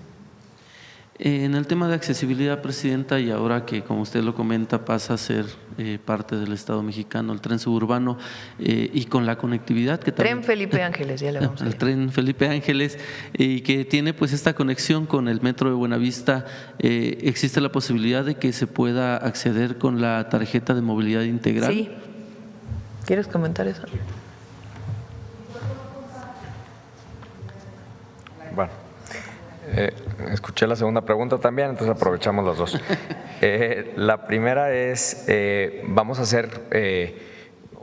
En el tema de accesibilidad, presidenta, y ahora que, como usted lo comenta, pasa a ser parte del Estado mexicano, el tren suburbano, y con la conectividad que también… Tren Felipe Ángeles, ya le vamos a el decir. tren Felipe Ángeles, y que tiene pues esta conexión con el metro de Buenavista, ¿existe la posibilidad de que se pueda acceder con la tarjeta de movilidad integral? Sí. ¿Quieres comentar eso? Bueno, escuché la segunda pregunta también, entonces aprovechamos las dos. La primera es, vamos a hacer,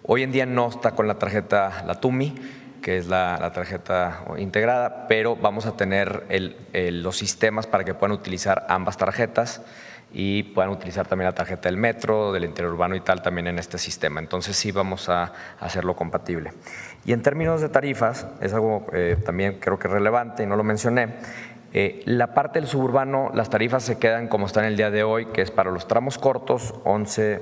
hoy en día no está con la tarjeta, la TUMI, que es la tarjeta integrada, pero vamos a tener los sistemas para que puedan utilizar ambas tarjetas y puedan utilizar también la tarjeta del metro, del interurbano y tal, también en este sistema. Entonces sí vamos a hacerlo compatible. Y en términos de tarifas, es algo también creo que relevante y no lo mencioné, la parte del suburbano, las tarifas se quedan como están el día de hoy, que es para los tramos cortos 11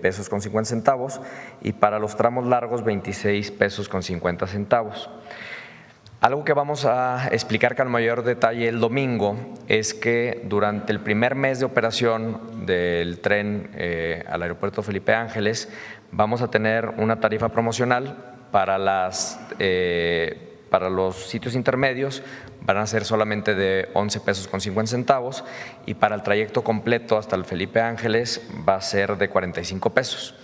pesos con 50 centavos y para los tramos largos 26 pesos con 50 centavos. Algo que vamos a explicar con mayor detalle el domingo es que durante el primer mes de operación del tren al aeropuerto Felipe Ángeles vamos a tener una tarifa promocional para los sitios intermedios, van a ser solamente de 11 pesos con 50 centavos y para el trayecto completo hasta el Felipe Ángeles va a ser de 45 pesos.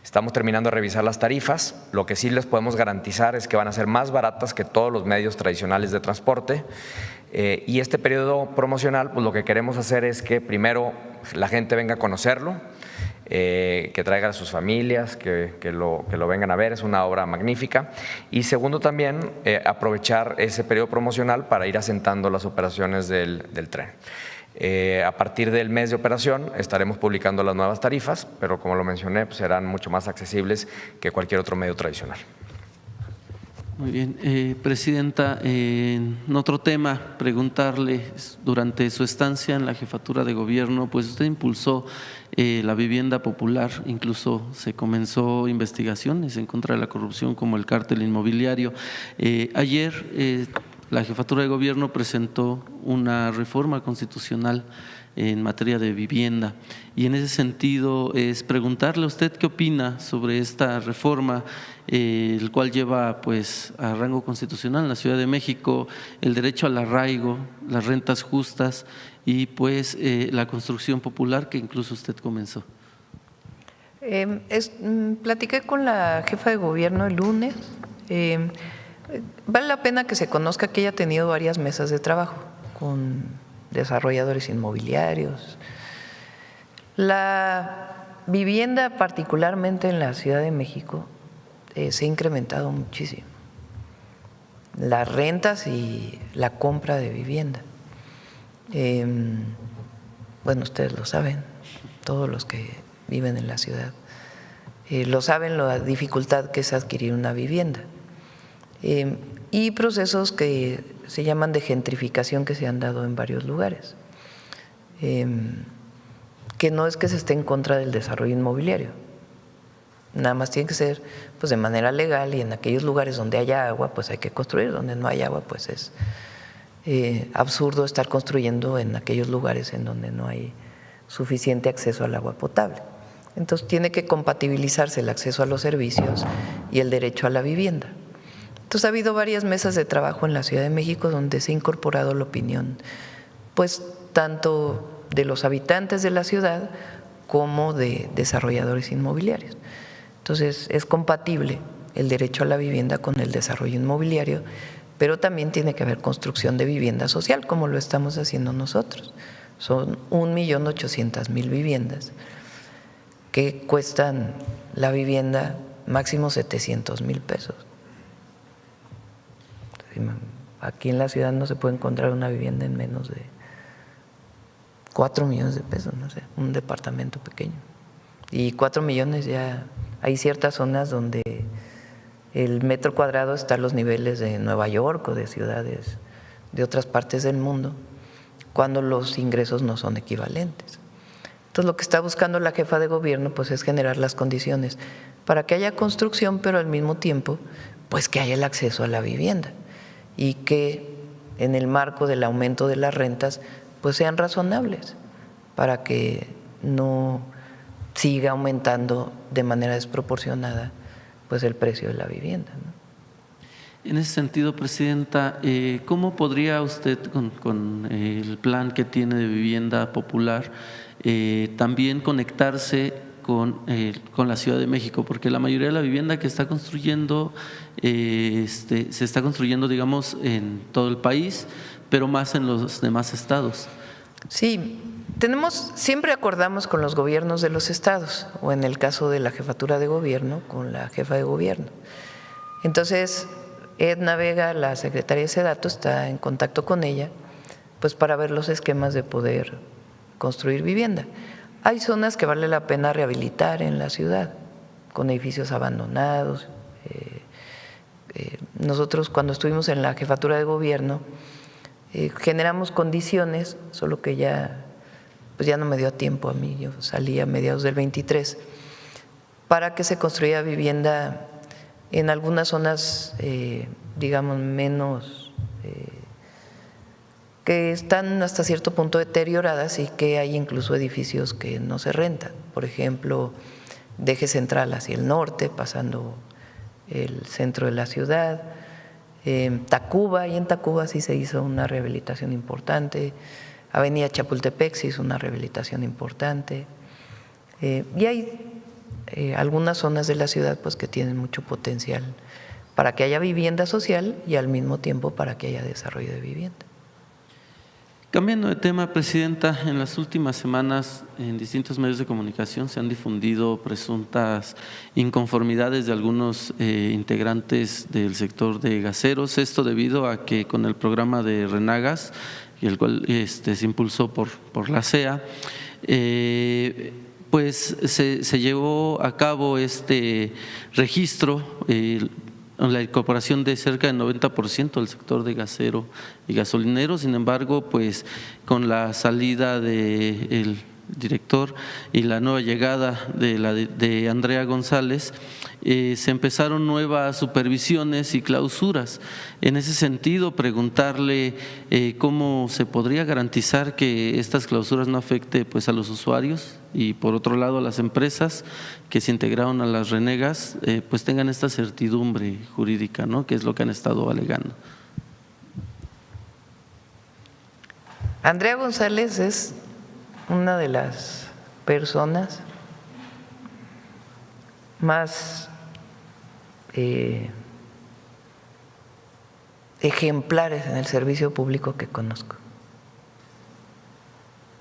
Estamos terminando de revisar las tarifas, lo que sí les podemos garantizar es que van a ser más baratas que todos los medios tradicionales de transporte y este periodo promocional, pues lo que queremos hacer es que primero la gente venga a conocerlo, que traiga a sus familias, que lo vengan a ver, es una obra magnífica. Y segundo también, aprovechar ese periodo promocional para ir asentando las operaciones del tren. A partir del mes de operación estaremos publicando las nuevas tarifas, pero como lo mencioné, pues serán mucho más accesibles que cualquier otro medio tradicional. Muy bien. Presidenta, en otro tema, preguntarle, durante su estancia en la jefatura de gobierno, pues usted impulsó la vivienda popular, incluso se comenzó investigaciones en contra de la corrupción como el cártel inmobiliario. Ayer la jefatura de gobierno presentó una reforma constitucional en materia de vivienda y en ese sentido es preguntarle a usted qué opina sobre esta reforma, el cual lleva pues a rango constitucional en la Ciudad de México el derecho al arraigo, las rentas justas y pues la construcción popular que incluso usted comenzó. Platiqué con la jefa de gobierno el lunes. Vale la pena que se conozca que ella ha tenido varias mesas de trabajo con desarrolladores inmobiliarios. La vivienda, particularmente en la Ciudad de México, se ha incrementado muchísimo. Las rentas y la compra de vivienda. Bueno, ustedes lo saben, todos los que viven en la ciudad, lo saben la dificultad que es adquirir una vivienda. Y procesos que se llaman de gentrificación que se han dado en varios lugares, que no es que se esté en contra del desarrollo inmobiliario, nada más tiene que ser pues de manera legal y en aquellos lugares donde haya agua pues hay que construir, donde no hay agua pues es absurdo estar construyendo en aquellos lugares en donde no hay suficiente acceso al agua potable. Entonces tiene que compatibilizarse el acceso a los servicios y el derecho a la vivienda. Entonces ha habido varias mesas de trabajo en la Ciudad de México donde se ha incorporado la opinión, pues tanto de los habitantes de la ciudad como de desarrolladores inmobiliarios. Entonces es compatible el derecho a la vivienda con el desarrollo inmobiliario, pero también tiene que haber construcción de vivienda social, como lo estamos haciendo nosotros. Son 1.800.000 viviendas que cuestan la vivienda máximo 700,000 pesos. Aquí en la ciudad no se puede encontrar una vivienda en menos de 4 millones de pesos, no sé, un departamento pequeño. Y 4 millones ya, hay ciertas zonas donde el metro cuadrado está a los niveles de Nueva York o de ciudades de otras partes del mundo, cuando los ingresos no son equivalentes. Entonces lo que está buscando la jefa de gobierno pues es generar las condiciones para que haya construcción, pero al mismo tiempo pues que haya el acceso a la vivienda y que en el marco del aumento de las rentas pues sean razonables para que no siga aumentando de manera desproporcionada pues el precio de la vivienda, ¿no? En ese sentido, Presidenta, ¿cómo podría usted, con el plan que tiene de vivienda popular, también conectarse con la Ciudad de México? Porque la mayoría de la vivienda que está construyendo se está construyendo, digamos, en todo el país, pero más en los demás estados. Sí, siempre acordamos con los gobiernos de los estados, o en el caso de la jefatura de gobierno, con la jefa de gobierno. Entonces, Edna Vega, la secretaria de Sedato, está en contacto con ella pues para ver los esquemas de poder construir vivienda. Hay zonas que vale la pena rehabilitar en la ciudad, con edificios abandonados. Nosotros cuando estuvimos en la jefatura de gobierno generamos condiciones, solo que ya no me dio tiempo a mí, yo salí a mediados del 23, para que se construya vivienda en algunas zonas, digamos, menos, que están hasta cierto punto deterioradas y que hay incluso edificios que no se rentan. Por ejemplo, de Eje Central hacia el norte, pasando el centro de la ciudad, Tacuba, y en Tacuba sí se hizo una rehabilitación importante, Avenida Chapultepec se hizo una rehabilitación importante, y hay algunas zonas de la ciudad pues que tienen mucho potencial para que haya vivienda social y al mismo tiempo para que haya desarrollo de vivienda. Cambiando de tema, Presidenta, en las últimas semanas en distintos medios de comunicación se han difundido presuntas inconformidades de algunos integrantes del sector de gaseros, esto debido a que con el programa de Renagas, y el cual se impulsó por la CEA, pues se llevó a cabo este registro, la incorporación de cerca del 90% del sector de gasero y gasolinero. Sin embargo, pues con la salida del director y la nueva llegada de Andrea González, se empezaron nuevas supervisiones y clausuras. En ese sentido, preguntarle cómo se podría garantizar que estas clausuras no afecten pues a los usuarios y por otro lado a las empresas que se integraron a las renegas pues tengan esta certidumbre jurídica, ¿no?, que es lo que han estado alegando. Andrea González es una de las personas más ejemplares en el servicio público que conozco.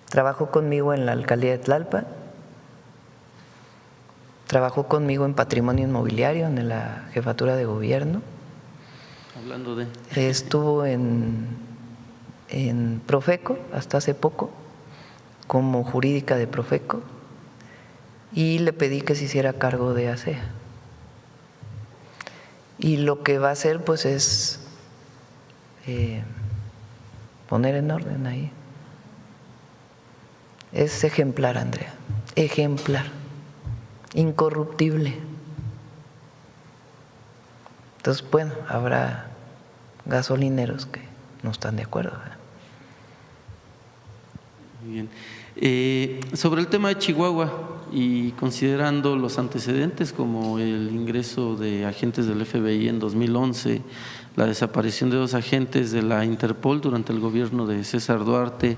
Trabajó conmigo en la alcaldía de Tlalpan, trabajó conmigo en patrimonio inmobiliario en la jefatura de gobierno. Hablando de… Estuvo en Profeco hasta hace poco, como jurídica de Profeco, y le pedí que se hiciera cargo de ASEA. Y lo que va a hacer pues es poner en orden ahí. Es ejemplar, Andrea, ejemplar, incorruptible. Entonces, bueno, habrá gasolineros que no están de acuerdo, ¿verdad? Muy bien. Sobre el tema de Chihuahua y considerando los antecedentes como el ingreso de agentes del FBI en 2011, la desaparición de 2 agentes de la Interpol durante el gobierno de César Duarte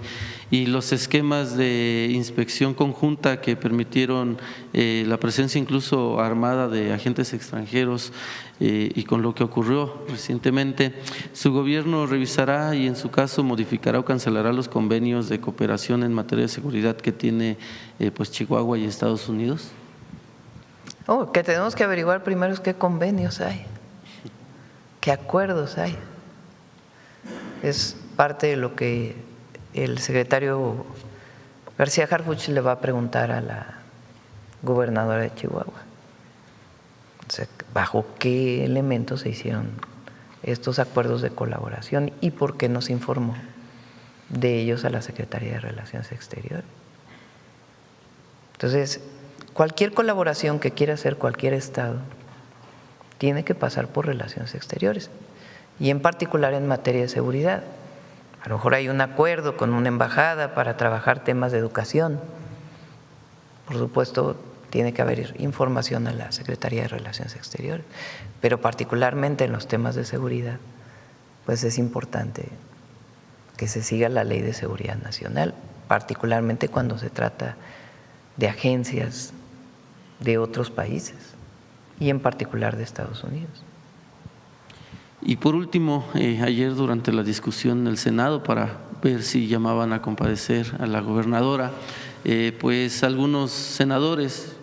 y los esquemas de inspección conjunta que permitieron la presencia incluso armada de agentes extranjeros y con lo que ocurrió recientemente, ¿su gobierno revisará y en su caso modificará o cancelará los convenios de cooperación en materia de seguridad que tiene pues Chihuahua y Estados Unidos? Que tenemos que averiguar primero es qué convenios hay, qué acuerdos hay. Es parte de lo que el secretario García Harfuch le va a preguntar a la gobernadora de Chihuahua. O sea, ¿bajo qué elementos se hicieron estos acuerdos de colaboración y por qué no se informó de ellos a la Secretaría de Relaciones Exteriores? Entonces, cualquier colaboración que quiera hacer cualquier Estado tiene que pasar por Relaciones Exteriores y en particular en materia de seguridad, A lo mejor hay un acuerdo con una embajada para trabajar temas de educación. Por supuesto, tiene que haber información a la Secretaría de Relaciones Exteriores, pero particularmente en los temas de seguridad, pues es importante que se siga la Ley de Seguridad Nacional, particularmente cuando se trata de agencias de otros países y en particular de Estados Unidos. Y por último, ayer durante la discusión en el Senado para ver si llamaban a comparecer a la gobernadora, pues algunos senadores,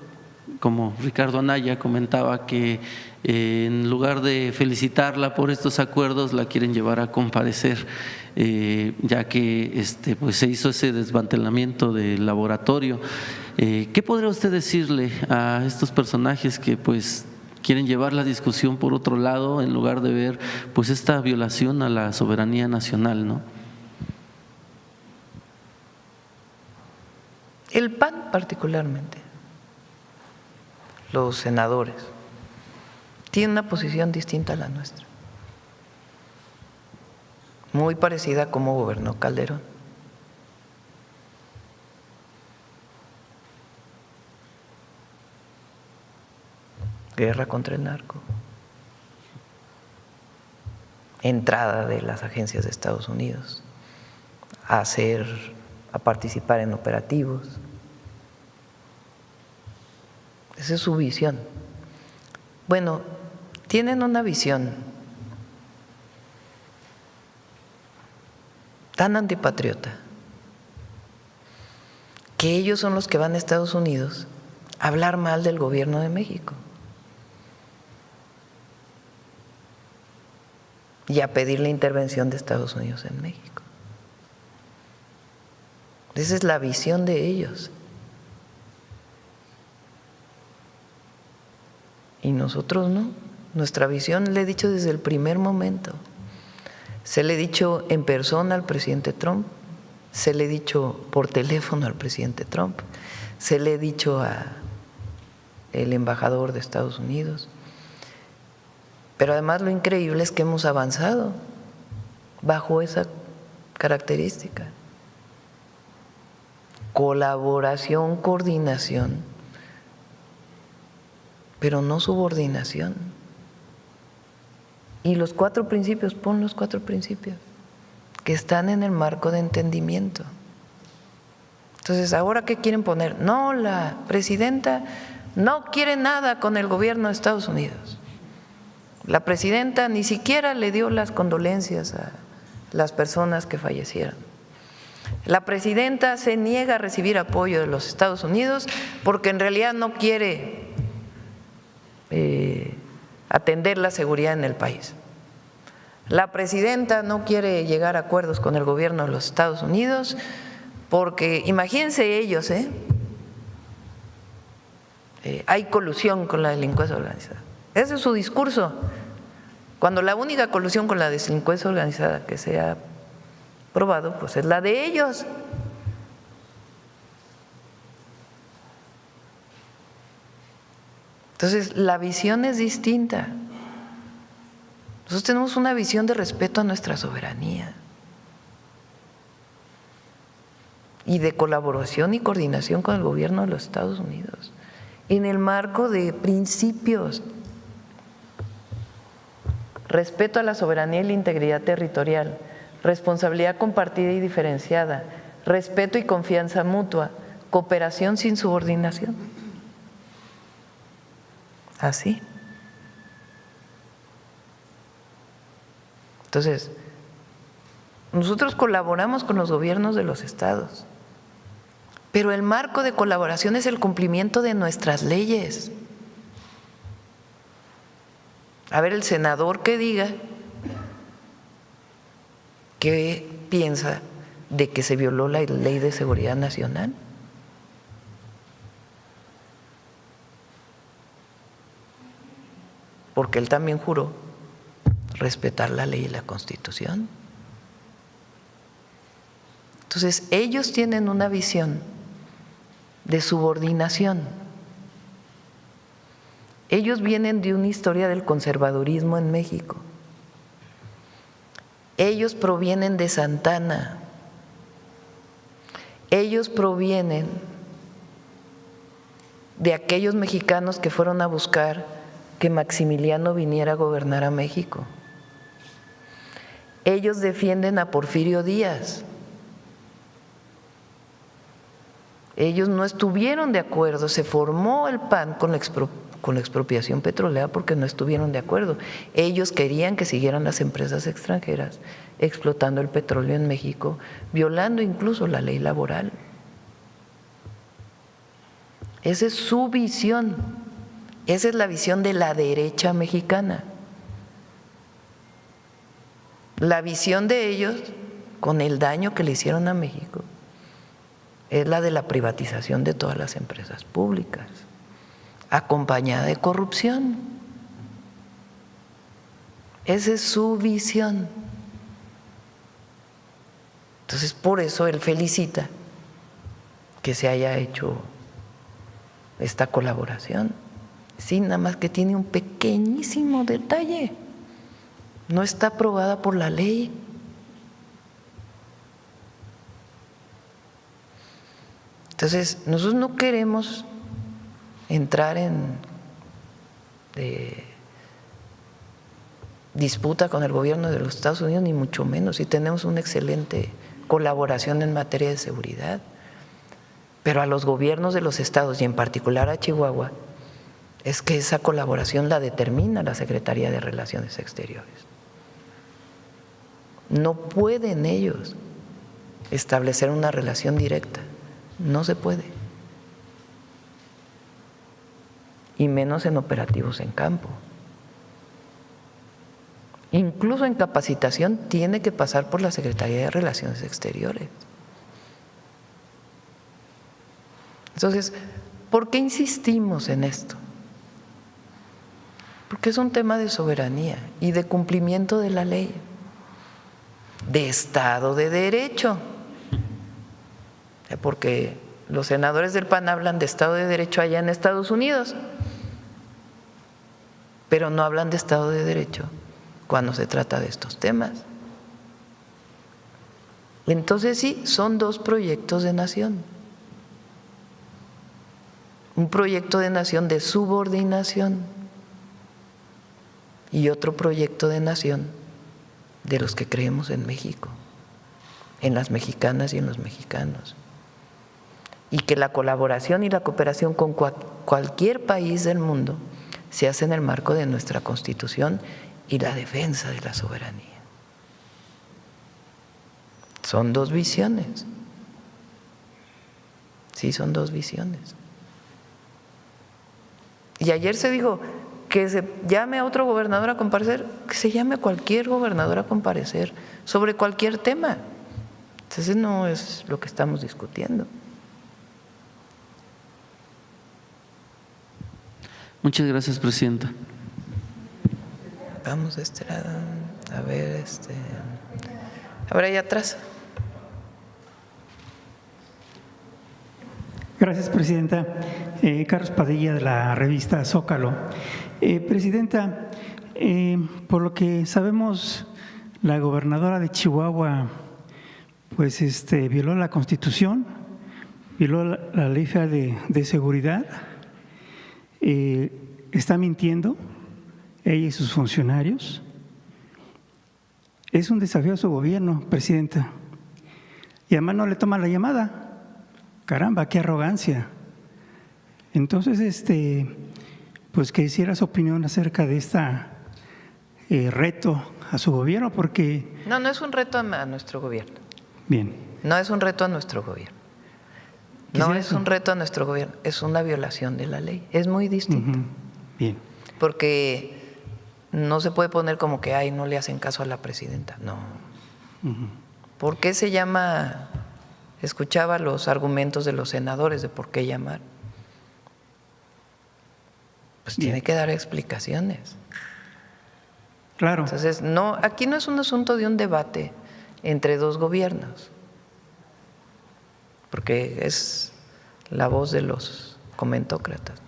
como Ricardo Anaya, comentaba que en lugar de felicitarla por estos acuerdos, la quieren llevar a comparecer, ya que pues se hizo ese desmantelamiento del laboratorio. ¿Qué podría usted decirle a estos personajes que pues quieren llevar la discusión por otro lado en lugar de ver pues esta violación a la soberanía nacional, ¿no? El PAN particularmente, los senadores, tienen una posición distinta a la nuestra, muy parecida a cómo gobernó Calderón. Guerra contra el narco, entrada de las agencias de Estados Unidos a participar en operativos. Esa es su visión. Bueno, tienen una visión tan antipatriota que ellos son los que van a Estados Unidos a hablar mal del gobierno de México y a pedir la intervención de Estados Unidos en México. Esa es la visión de ellos. Y nosotros no. Nuestra visión, le he dicho desde el primer momento, se le he dicho en persona al presidente Trump, se le he dicho por teléfono al presidente Trump, se le he dicho al embajador de Estados Unidos. Pero además lo increíble es que hemos avanzado bajo esa característica. Colaboración, coordinación, pero no subordinación. Y los 4 principios, pon los 4 principios, que están en el marco de entendimiento. Entonces, ¿ahora qué quieren poner? No, la presidenta no quiere nada con el gobierno de Estados Unidos. La presidenta ni siquiera le dio las condolencias a las personas que fallecieron. La presidenta se niega a recibir apoyo de los Estados Unidos porque en realidad no quiere atender la seguridad en el país. La presidenta no quiere llegar a acuerdos con el gobierno de los Estados Unidos porque, imagínense ellos, hay colusión con la delincuencia organizada. Ese es su discurso, cuando la única colusión con la delincuencia organizada que se ha probado, pues es la de ellos. Entonces, la visión es distinta. Nosotros tenemos una visión de respeto a nuestra soberanía y de colaboración y coordinación con el gobierno de los Estados Unidos en el marco de principios: respeto a la soberanía y la integridad territorial, responsabilidad compartida y diferenciada, respeto y confianza mutua, cooperación sin subordinación. Así. Entonces, nosotros colaboramos con los gobiernos de los estados, pero el marco de colaboración es el cumplimiento de nuestras leyes. A ver, el senador que diga qué piensa de que se violó la Ley de Seguridad Nacional. Porque él también juró respetar la ley y la Constitución. Entonces, ellos tienen una visión de subordinación. Ellos vienen de una historia del conservadurismo en México. Ellos provienen de Santa Anna. Ellos provienen de aquellos mexicanos que fueron a buscar que Maximiliano viniera a gobernar a México. Ellos defienden a Porfirio Díaz. Ellos no estuvieron de acuerdo, se formó el PAN con la expropiación petrolera porque no estuvieron de acuerdo. Ellos querían que siguieran las empresas extranjeras explotando el petróleo en México, violando incluso la ley laboral. Esa es su visión, esa es la visión de la derecha mexicana. La visión de ellos, con el daño que le hicieron a México, es la de la privatización de todas las empresas públicas, acompañada de corrupción. Esa es su visión. Entonces, por eso él felicita que se haya hecho esta colaboración. Sí, nada más que tiene un pequeñísimo detalle. No está aprobada por la ley. Entonces, nosotros no queremos entrar en disputa con el gobierno de los Estados Unidos, ni mucho menos, y tenemos una excelente colaboración en materia de seguridad. Pero a los gobiernos de los estados, y en particular a Chihuahua, es que esa colaboración la determina la Secretaría de Relaciones Exteriores. No pueden ellos establecer una relación directa, no se puede, y menos en operativos en campo. Incluso en capacitación tiene que pasar por la Secretaría de Relaciones Exteriores. Entonces, ¿por qué insistimos en esto? Porque es un tema de soberanía y de cumplimiento de la ley, de Estado de Derecho. Porque los senadores del PAN hablan de Estado de Derecho allá en Estados Unidos, pero no hablan de Estado de Derecho cuando se trata de estos temas. Entonces sí, son dos proyectos de nación. Un proyecto de nación de subordinación y otro proyecto de nación de los que creemos en México, en las mexicanas y en los mexicanos. Y que la colaboración y la cooperación con cualquier país del mundo se hace en el marco de nuestra Constitución y la defensa de la soberanía. Son dos visiones. Sí, son dos visiones. Y ayer se dijo que se llame a otro gobernador a comparecer, que se llame a cualquier gobernador a comparecer sobre cualquier tema. Entonces no es lo que estamos discutiendo. Muchas gracias, presidenta. Vamos a este lado, a ver, a ver allá atrás. Gracias, presidenta. Carlos Padilla, de la revista Zócalo. Presidenta, por lo que sabemos, la gobernadora de Chihuahua pues violó la Constitución, violó la Ley Federal de Seguridad, está mintiendo ella y sus funcionarios. Es un desafío a su gobierno, presidenta. Y además no le toma la llamada. Caramba, qué arrogancia. Entonces, pues que hiciera su opinión acerca de reto a su gobierno, porque… No, no es un reto a nuestro gobierno. Bien. No es un reto a nuestro gobierno. No es un reto a nuestro gobierno, es una violación de la ley. Es muy distinto. Bien. Porque no se puede poner como que, ay, no le hacen caso a la presidenta. No. ¿Por qué se llama? Escuchaba los argumentos de los senadores de por qué llamar. Pues tiene que dar explicaciones. Claro. Entonces, no, aquí no es un asunto de un debate entre dos gobiernos, porque es la voz de los comentócratas.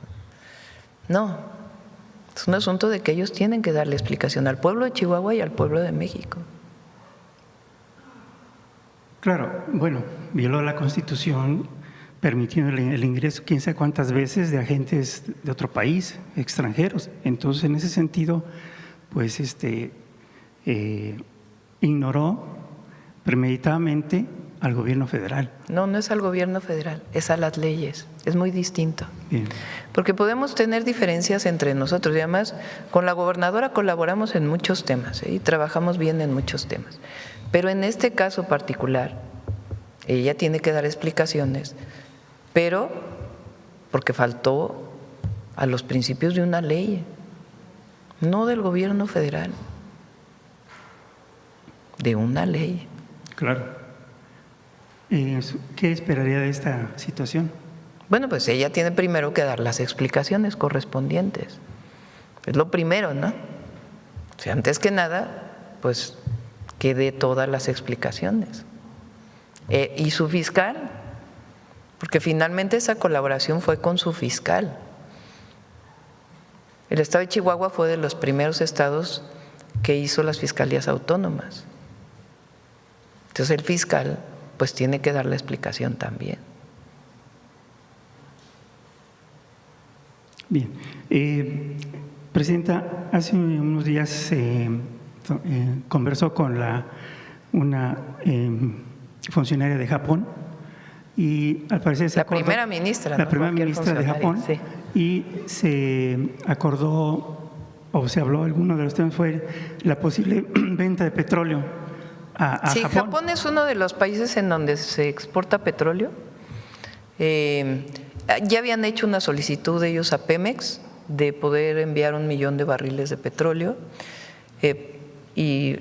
No, es un asunto de que ellos tienen que darle explicación al pueblo de Chihuahua y al pueblo de México. Claro, bueno, violó la Constitución permitiendo el ingreso quién sabe cuántas veces de agentes de otro país, extranjeros. Entonces, en ese sentido, pues ignoró premeditadamente al gobierno federal. No, no es al gobierno federal, es a las leyes, es muy distinto. Bien. Porque podemos tener diferencias entre nosotros y además con la gobernadora colaboramos en muchos temas y trabajamos bien en muchos temas. Pero en este caso particular, ella tiene que dar explicaciones, pero porque faltó a los principios de una ley, no del gobierno federal, de una ley. Claro. ¿Qué esperaría de esta situación? Bueno, pues ella tiene primero que dar las explicaciones correspondientes. Es lo primero, ¿no? O sea, antes que nada, pues que dé todas las explicaciones. Y su fiscal, porque finalmente esa colaboración fue con su fiscal. El estado de Chihuahua fue de los primeros estados que hizo las fiscalías autónomas. Entonces el fiscal pues tiene que dar la explicación también. Bien. Presidenta, hace unos días conversó con una funcionaria de Japón y al parecer se acordó, primera ministra, la ¿no? primera ministra de Japón, sí. Y se acordó o se habló, alguno de los temas fue la posible venta de petróleo a sí, Japón. Japón es uno de los países en donde se exporta petróleo. Ya habían hecho una solicitud de ellos a Pemex de poder enviar 1 millón de barriles de petróleo. Y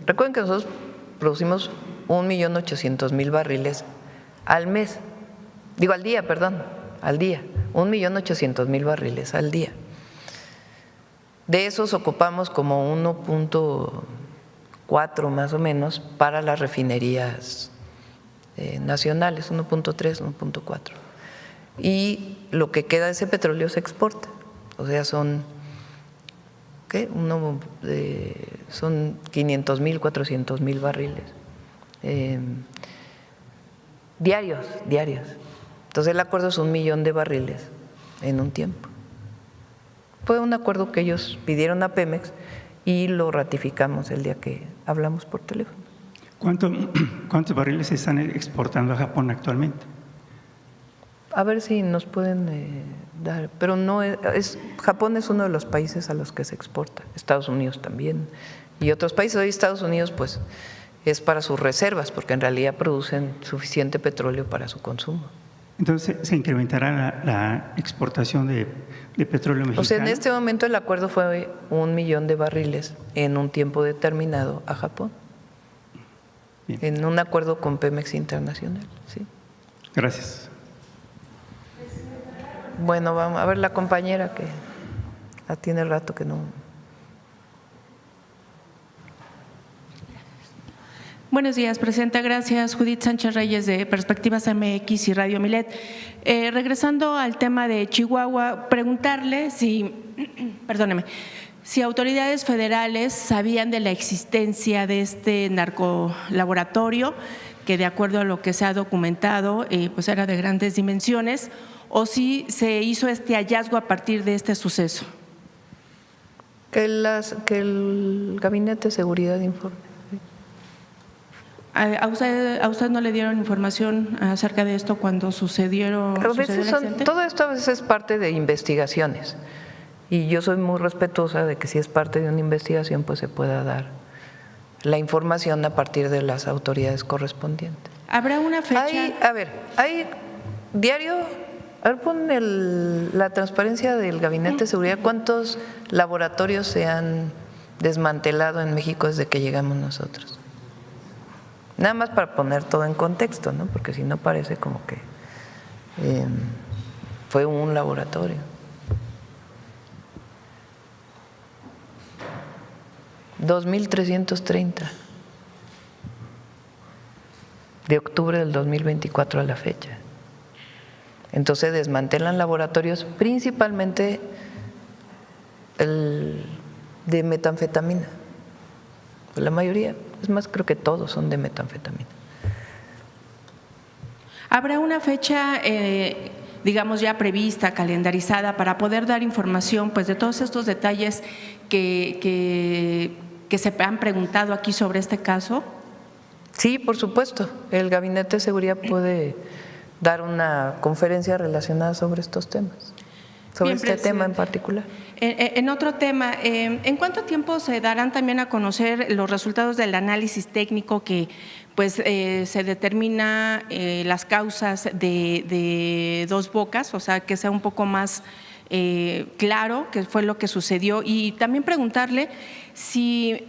recuerden que nosotros producimos 1.800.000 barriles al mes, al día, perdón, al día, 1.800.000 barriles al día. De esos ocupamos como 1.4 más o menos para las refinerías nacionales, 1.3, 1.4. Y lo que queda de ese petróleo se exporta, o sea, son 500.000, 400.000 barriles diarios. Entonces el acuerdo es 1 millón de barriles en un tiempo. Fue un acuerdo que ellos pidieron a Pemex y lo ratificamos el día que hablamos por teléfono. ¿Cuántos barriles se están exportando a Japón actualmente? A ver si nos pueden dar, pero no Japón es uno de los países a los que se exporta, Estados Unidos también y otros países. Hoy Estados Unidos pues es para sus reservas porque en realidad producen suficiente petróleo para su consumo. Entonces se incrementará la exportación de petróleo mexicano. O sea, en este momento el acuerdo fue 1 millón de barriles en un tiempo determinado a Japón. Bien. En un acuerdo con Pemex Internacional, sí. Gracias. Bueno, vamos a ver la compañera que tiene rato que no. Buenos días, Presidenta. Gracias. Judith Sánchez Reyes, de Perspectivas MX y Radio Milet. Regresando al tema de Chihuahua, preguntarle si autoridades federales sabían de la existencia de este narcolaboratorio, que de acuerdo a lo que se ha documentado, pues era de grandes dimensiones, o si se hizo este hallazgo a partir de este suceso. Que el Gabinete de Seguridad informe. ¿A usted no le dieron información acerca de esto cuando sucedió el accidente? Todo esto a veces es parte de investigaciones y yo soy muy respetuosa de que si es parte de una investigación pues se pueda dar la información a partir de las autoridades correspondientes. ¿Habrá una fecha? Hay diario, pon la transparencia del Gabinete de Seguridad, ¿cuántos laboratorios se han desmantelado en México desde que llegamos nosotros? Nada más para poner todo en contexto, ¿no? Porque si no parece como que fue un laboratorio. 2.330 de octubre del 2024 a la fecha. Entonces desmantelan laboratorios principalmente de metanfetamina. La mayoría, es más, creo que todos son de metanfetamina. ¿Habrá una fecha, digamos, ya prevista, calendarizada, para poder dar información pues, de todos estos detalles que se han preguntado aquí sobre este caso? Sí, por supuesto. El Gabinete de Seguridad puede dar una conferencia relacionada sobre estos temas, sobre este tema en particular. En otro tema, ¿en cuánto tiempo se darán también a conocer los resultados del análisis técnico que pues, se determina las causas de Dos Bocas? O sea, que sea un poco más claro qué fue lo que sucedió. Y también preguntarle si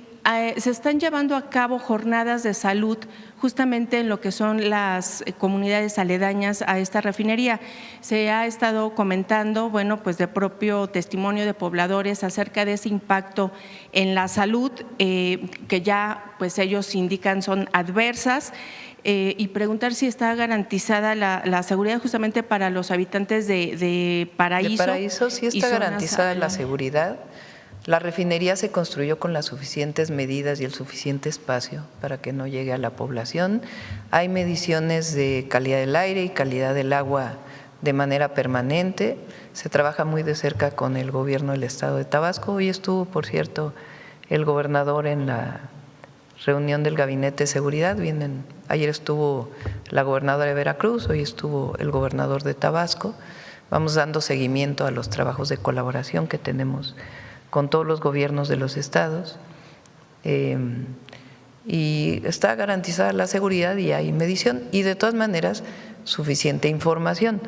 se están llevando a cabo jornadas de salud justamente en lo que son las comunidades aledañas a esta refinería. Se ha estado comentando, bueno, pues de propio testimonio de pobladores acerca de ese impacto en la salud que ya pues ellos indican son adversas, y preguntar si está garantizada la seguridad justamente para los habitantes de Paraíso. De Paraíso sí está garantizada la seguridad. La refinería se construyó con las suficientes medidas y el suficiente espacio para que no llegue a la población. Hay mediciones de calidad del aire y calidad del agua de manera permanente. Se trabaja muy de cerca con el gobierno del estado de Tabasco. Hoy estuvo, por cierto, el gobernador en la reunión del Gabinete de Seguridad. Ayer estuvo la gobernadora de Veracruz, hoy estuvo el gobernador de Tabasco. Vamos dando seguimiento a los trabajos de colaboración que tenemos con todos los gobiernos de los estados, y está garantizada la seguridad y hay medición y de todas maneras suficiente información.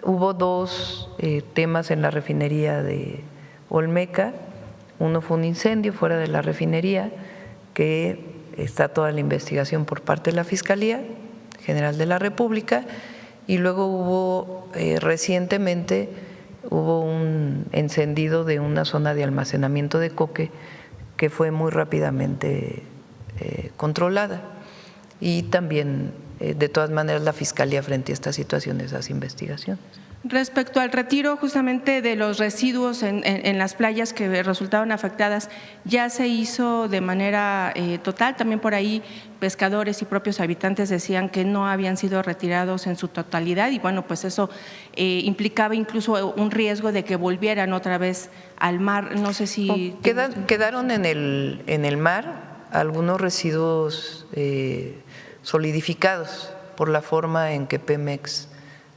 Hubo dos temas en la refinería de Olmeca. Uno fue un incendio fuera de la refinería, que está toda la investigación por parte de la Fiscalía General de la República, y luego hubo recientemente un encendido de una zona de almacenamiento de coque que fue muy rápidamente controlada, y también de todas maneras la Fiscalía frente a estas situaciones hace investigaciones. Respecto al retiro justamente de los residuos en las playas que resultaron afectadas, ¿ya se hizo de manera total? También por ahí pescadores y propios habitantes decían que no habían sido retirados en su totalidad, y bueno, pues eso implicaba incluso un riesgo de que volvieran otra vez al mar. No sé si… Quedaron en el mar algunos residuos solidificados por la forma en que Pemex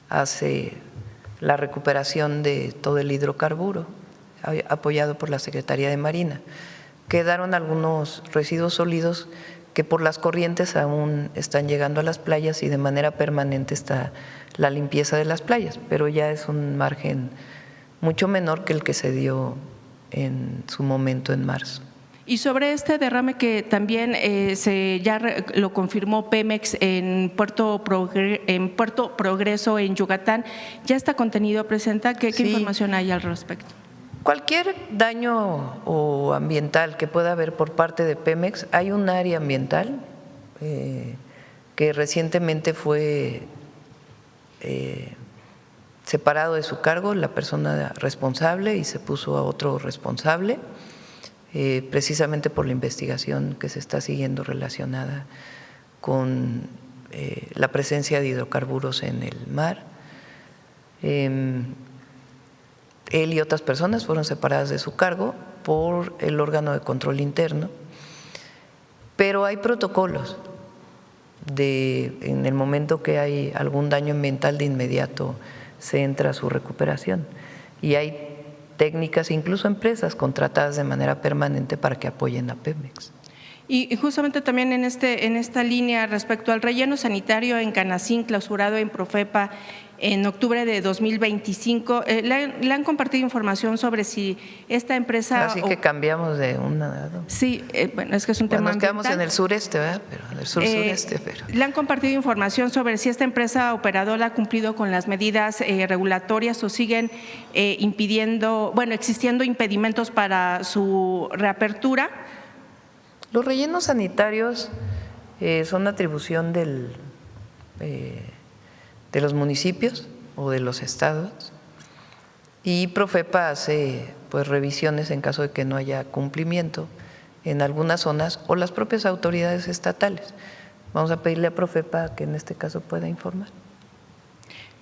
hace la recuperación de todo el hidrocarburo, apoyado por la Secretaría de Marina. Quedaron algunos residuos sólidos que por las corrientes aún están llegando a las playas, y de manera permanente está la limpieza de las playas, pero ya es un margen mucho menor que el que se dio en su momento en marzo. Y sobre este derrame que también lo confirmó Pemex en Puerto Progreso, en Yucatán, ¿ya está contenido, Presidenta? ¿Qué información hay al respecto? Cualquier daño o ambiental que pueda haber por parte de Pemex, hay un área ambiental que recientemente fue separado de su cargo la persona responsable y se puso a otro responsable. Precisamente por la investigación que se está siguiendo relacionada con la presencia de hidrocarburos en el mar. Él y otras personas fueron separadas de su cargo por el órgano de control interno, pero hay protocolos en el momento que hay algún daño ambiental, de inmediato se entra a su recuperación, y hay técnicas, incluso empresas contratadas de manera permanente para que apoyen a Pemex. Y justamente también en esta línea respecto al relleno sanitario en Canacín, clausurado en Profepa en octubre de 2025, ¿le han compartido información sobre si esta empresa… Así que cambiamos de una… Sí, bueno, es que es un tema ambiental. Nos quedamos en el sureste, ¿verdad? Pero en el sur-sureste. ¿Le han compartido información sobre si esta empresa operadora ha cumplido con las medidas regulatorias o siguen existiendo impedimentos para su reapertura? Los rellenos sanitarios son atribución de los municipios o de los estados, y Profepa hace revisiones en caso de que no haya cumplimiento en algunas zonas, o las propias autoridades estatales. Vamos a pedirle a Profepa que en este caso pueda informar.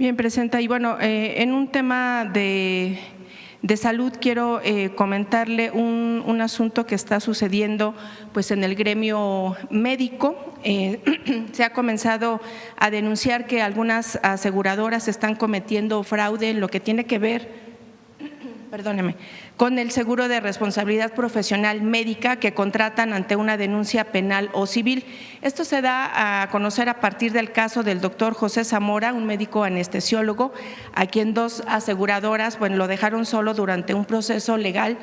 Bien, Presidenta. Y bueno, en un tema de salud quiero comentarle un asunto que está sucediendo pues en el gremio médico. Se ha comenzado a denunciar que algunas aseguradoras están cometiendo fraude en lo que tiene que ver, con el seguro de responsabilidad profesional médica que contratan ante una denuncia penal o civil. Esto se da a conocer a partir del caso del doctor José Zamora, un médico anestesiólogo, a quien dos aseguradoras lo dejaron solo durante un proceso legal,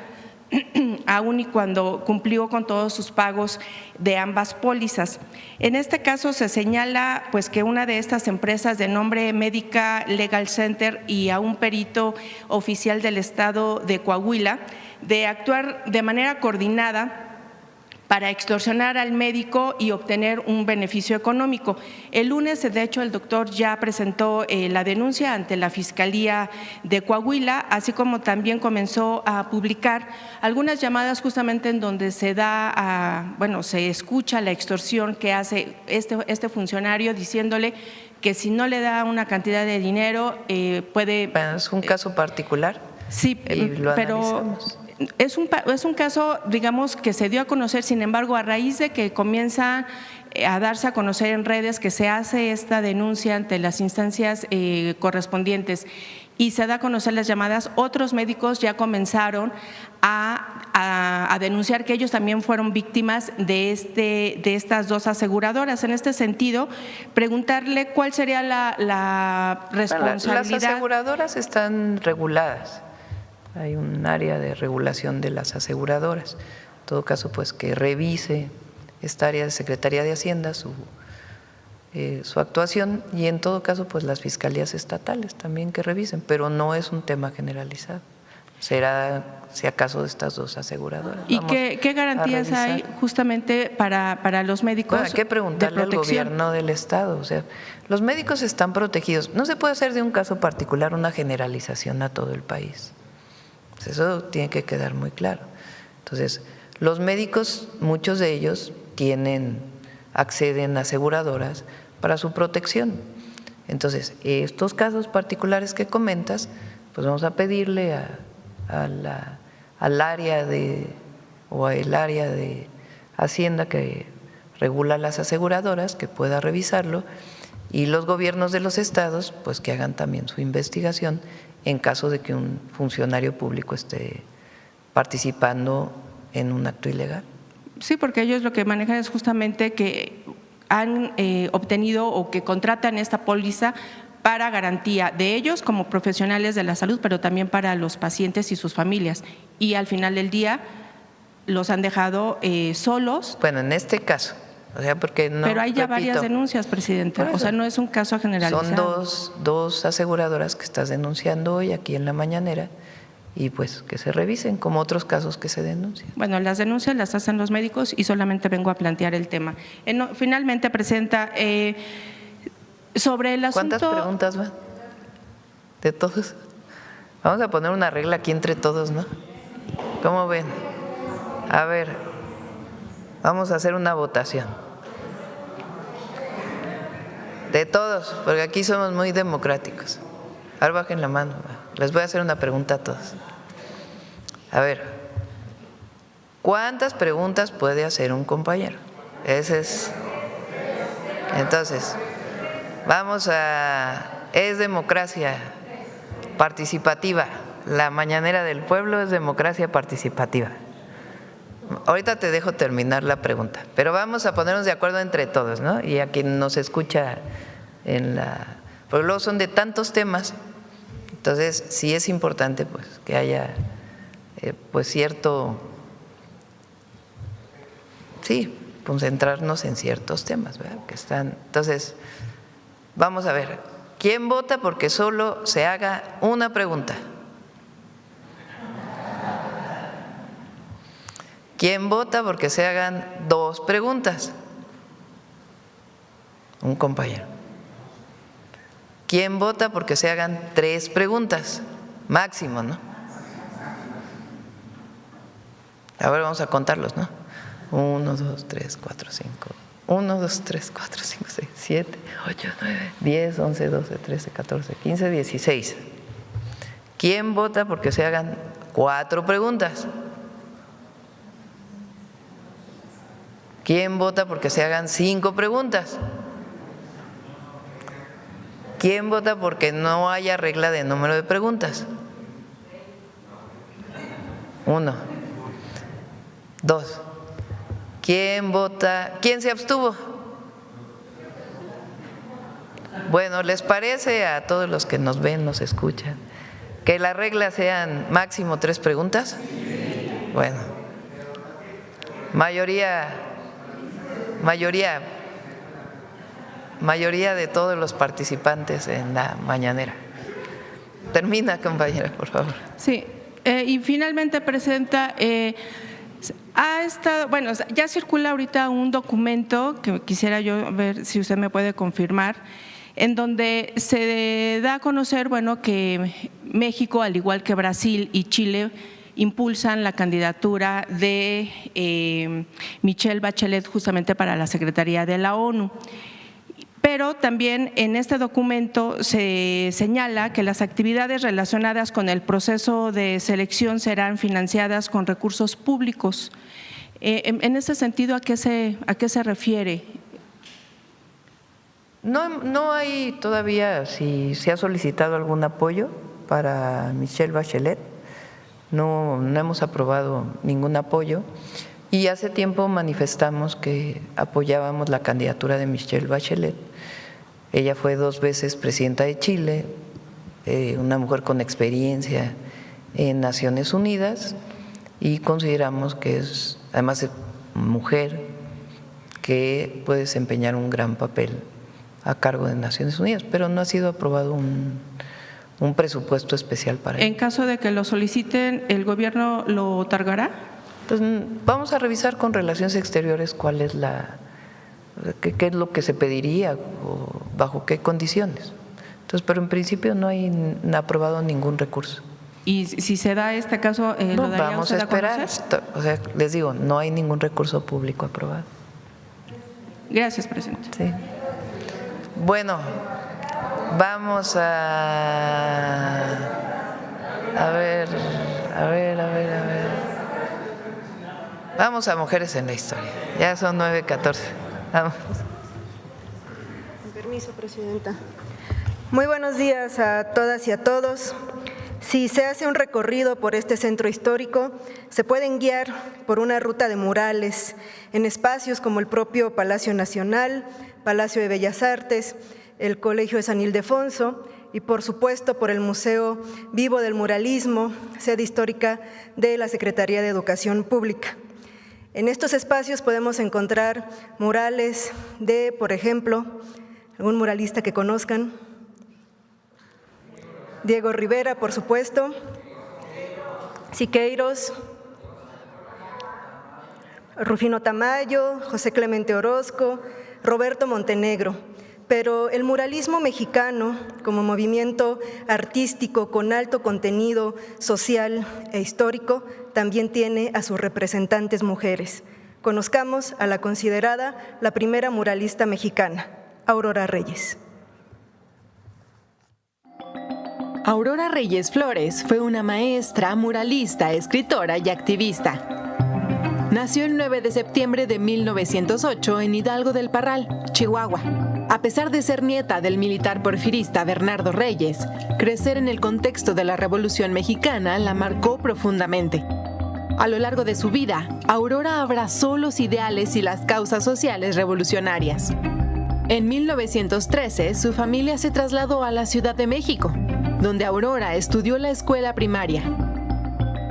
aún y cuando cumplió con todos sus pagos de ambas pólizas. En este caso se señala pues que una de estas empresas de nombre Médica Legal Center y a un perito oficial del estado de Coahuila de actuar de manera coordinada para extorsionar al médico y obtener un beneficio económico. El lunes, de hecho, el doctor ya presentó la denuncia ante la Fiscalía de Coahuila, así como también comenzó a publicar algunas llamadas justamente en donde se se escucha la extorsión que hace este funcionario diciéndole que si no le da una cantidad de dinero puede… Es un caso particular. Sí, pero… Es un caso, digamos, que se dio a conocer, sin embargo, a raíz de que comienza a darse a conocer en redes que se hace esta denuncia ante las instancias correspondientes y se da a conocer las llamadas, otros médicos ya comenzaron a denunciar que ellos también fueron víctimas de estas dos aseguradoras. En este sentido, preguntarle cuál sería la responsabilidad. Las aseguradoras están reguladas. Hay un área de regulación de las aseguradoras. En todo caso, pues que revise esta área de Secretaría de Hacienda su actuación y en todo caso, pues las fiscalías estatales también que revisen, pero no es un tema generalizado. Será si acaso de estas dos aseguradoras. ¿Y qué garantías hay justamente para los médicos? Hay que preguntarle al gobierno del estado. O sea, los médicos están protegidos. No se puede hacer de un caso particular una generalización a todo el país. Eso tiene que quedar muy claro. Entonces, los médicos, muchos de ellos acceden a aseguradoras para su protección. Entonces, estos casos particulares que comentas, pues vamos a pedirle al área el área de Hacienda que regula las aseguradoras que pueda revisarlo y los gobiernos de los estados, pues que hagan también su investigación en caso de que un funcionario público esté participando en un acto ilegal. Sí, porque ellos lo que manejan es justamente que han obtenido o que contratan esta póliza para garantía de ellos como profesionales de la salud, pero también para los pacientes y sus familias. Y al final del día los han dejado solos. Bueno, en este caso… O sea, porque no, pero hay ya varias denuncias, Presidente. O sea, no es un caso generalizado. Son dos aseguradoras que estás denunciando hoy aquí en la mañanera y pues que se revisen como otros casos que se denuncian. Bueno, las denuncias las hacen los médicos y solamente vengo a plantear el tema. Finalmente, Presidenta, sobre el asunto… ¿Cuántas preguntas van? ¿De todos? Vamos a poner una regla aquí entre todos, ¿no? ¿Cómo ven? A ver, vamos a hacer una votación. De todos, porque aquí somos muy democráticos. Ahora bajen la mano. Les voy a hacer una pregunta a todos. A ver, ¿cuántas preguntas puede hacer un compañero? Ese es. Entonces, es democracia participativa. La mañanera del pueblo es democracia participativa. Ahorita te dejo terminar la pregunta, pero vamos a ponernos de acuerdo entre todos, ¿no? Y a quien nos escucha porque luego son de tantos temas, entonces sí es importante pues que haya concentrarnos en ciertos temas, ¿verdad? Entonces, vamos a ver, ¿quién vota porque solo se haga una pregunta? ¿Quién vota porque se hagan dos preguntas? Un compañero. ¿Quién vota porque se hagan tres preguntas? Máximo, ¿no? A ver, vamos a contarlos, ¿no? 1, 2, 3, 4, 5, 1, 2, 3, 4, 5, 6, 7, 8, 9, 10, 11, 12, 13, 14, 15, 16. ¿Quién vota porque se hagan 4 preguntas? ¿Quién vota porque se hagan 5 preguntas? ¿Quién vota porque no haya regla de número de preguntas? 1, 2. ¿Quién vota? ¿Quién se abstuvo? Bueno, ¿les parece a todos los que nos ven, nos escuchan, que las reglas sean máximo 3 preguntas? Bueno, mayoría de todos los participantes en la mañanera. Termina, compañera, por favor. Sí, y finalmente, Presidenta, ya circula ahorita un documento que quisiera yo ver si usted me puede confirmar, en donde se da a conocer, que México, al igual que Brasil y Chile, impulsan la candidatura de Michelle Bachelet justamente para la Secretaría de la ONU. Pero también en este documento se señala que las actividades relacionadas con el proceso de selección serán financiadas con recursos públicos. En ese sentido, ¿a qué se refiere? No hay todavía, si se ha solicitado algún apoyo para Michelle Bachelet, no hemos aprobado ningún apoyo y hace tiempo manifestamos que apoyábamos la candidatura de Michelle Bachelet. Ella fue 2 veces presidenta de Chile, una mujer con experiencia en Naciones Unidas y consideramos que es además mujer que puede desempeñar un gran papel a cargo de Naciones Unidas, pero no ha sido aprobado un presupuesto especial para ella. En caso de que lo soliciten, ¿el gobierno lo otorgará? Pues vamos a revisar con Relaciones Exteriores cuál es qué es lo que se pediría o bajo qué condiciones. Entonces, pero en principio no hay aprobado ningún recurso. Y si se da este caso, ¿lo daría vamos usted a esperar. conocer? O sea, les digo, no hay ningún recurso público aprobado. Gracias, presidente. Sí. Bueno, vamos a ver. Vamos a Mujeres en la Historia. Ya son 9:14. Vamos. Con permiso, presidenta. Muy buenos días a todas y a todos. Si se hace un recorrido por este centro histórico, se pueden guiar por una ruta de murales en espacios como el propio Palacio Nacional, Palacio de Bellas Artes, el Colegio de San Ildefonso y, por supuesto, por el Museo Vivo del Muralismo, sede histórica de la Secretaría de Educación Pública. En estos espacios podemos encontrar murales de, por ejemplo, algún muralista que conozcan, Diego Rivera, por supuesto, Siqueiros, Rufino Tamayo, José Clemente Orozco, Roberto Montenegro. Pero el muralismo mexicano, como movimiento artístico con alto contenido social e histórico, también tiene a sus representantes mujeres. Conozcamos a la considerada la primera muralista mexicana, Aurora Reyes. Aurora Reyes Flores fue una maestra, muralista, escritora y activista. Nació el 9 de septiembre de 1908 en Hidalgo del Parral, Chihuahua. A pesar de ser nieta del militar porfirista Bernardo Reyes, crecer en el contexto de la Revolución Mexicana la marcó profundamente. A lo largo de su vida, Aurora abrazó los ideales y las causas sociales revolucionarias. En 1913, su familia se trasladó a la Ciudad de México, donde Aurora estudió la escuela primaria.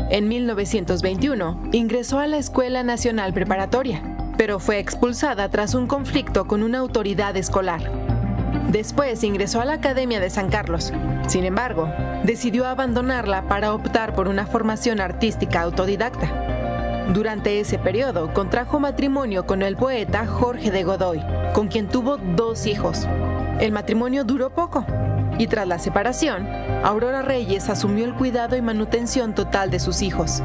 En 1921, ingresó a la Escuela Nacional Preparatoria, pero fue expulsada tras un conflicto con una autoridad escolar. Después ingresó a la Academia de San Carlos. Sin embargo, decidió abandonarla para optar por una formación artística autodidacta. Durante ese periodo, contrajo matrimonio con el poeta Jorge de Godoy, con quien tuvo 2 hijos. El matrimonio duró poco, y tras la separación, Aurora Reyes asumió el cuidado y manutención total de sus hijos.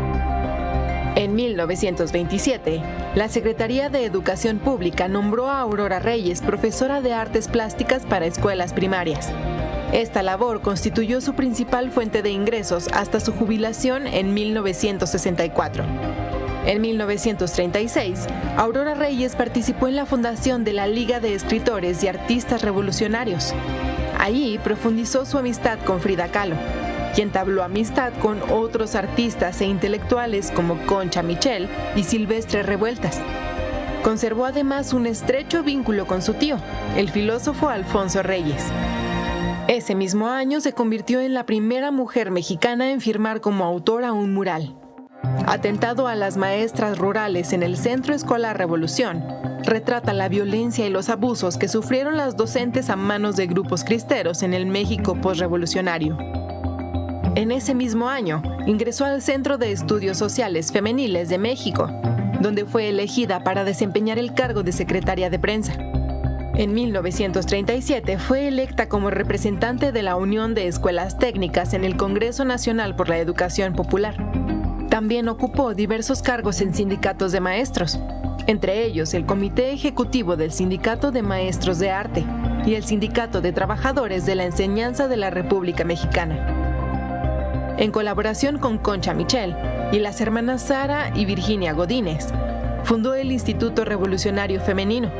En 1927, la Secretaría de Educación Pública nombró a Aurora Reyes profesora de artes plásticas para escuelas primarias. Esta labor constituyó su principal fuente de ingresos hasta su jubilación en 1964. En 1936, Aurora Reyes participó en la fundación de la Liga de Escritores y Artistas Revolucionarios. Allí profundizó su amistad con Frida Kahlo, quien entabló amistad con otros artistas e intelectuales como Concha Michel y Silvestre Revueltas. Conservó además un estrecho vínculo con su tío, el filósofo Alfonso Reyes. Ese mismo año se convirtió en la primera mujer mexicana en firmar como autora un mural. Atentado a las maestras rurales en el Centro Escolar Revolución, retrata la violencia y los abusos que sufrieron las docentes a manos de grupos cristeros en el México posrevolucionario. En ese mismo año, ingresó al Centro de Estudios Sociales Femeniles de México, donde fue elegida para desempeñar el cargo de secretaria de prensa. En 1937 fue electa como representante de la Unión de Escuelas Técnicas en el Congreso Nacional por la Educación Popular. También ocupó diversos cargos en sindicatos de maestros, entre ellos el Comité Ejecutivo del Sindicato de Maestros de Arte y el Sindicato de Trabajadores de la Enseñanza de la República Mexicana. En colaboración con Concha Michel y las hermanas Sara y Virginia Godínez, fundó el Instituto Revolucionario Femenino.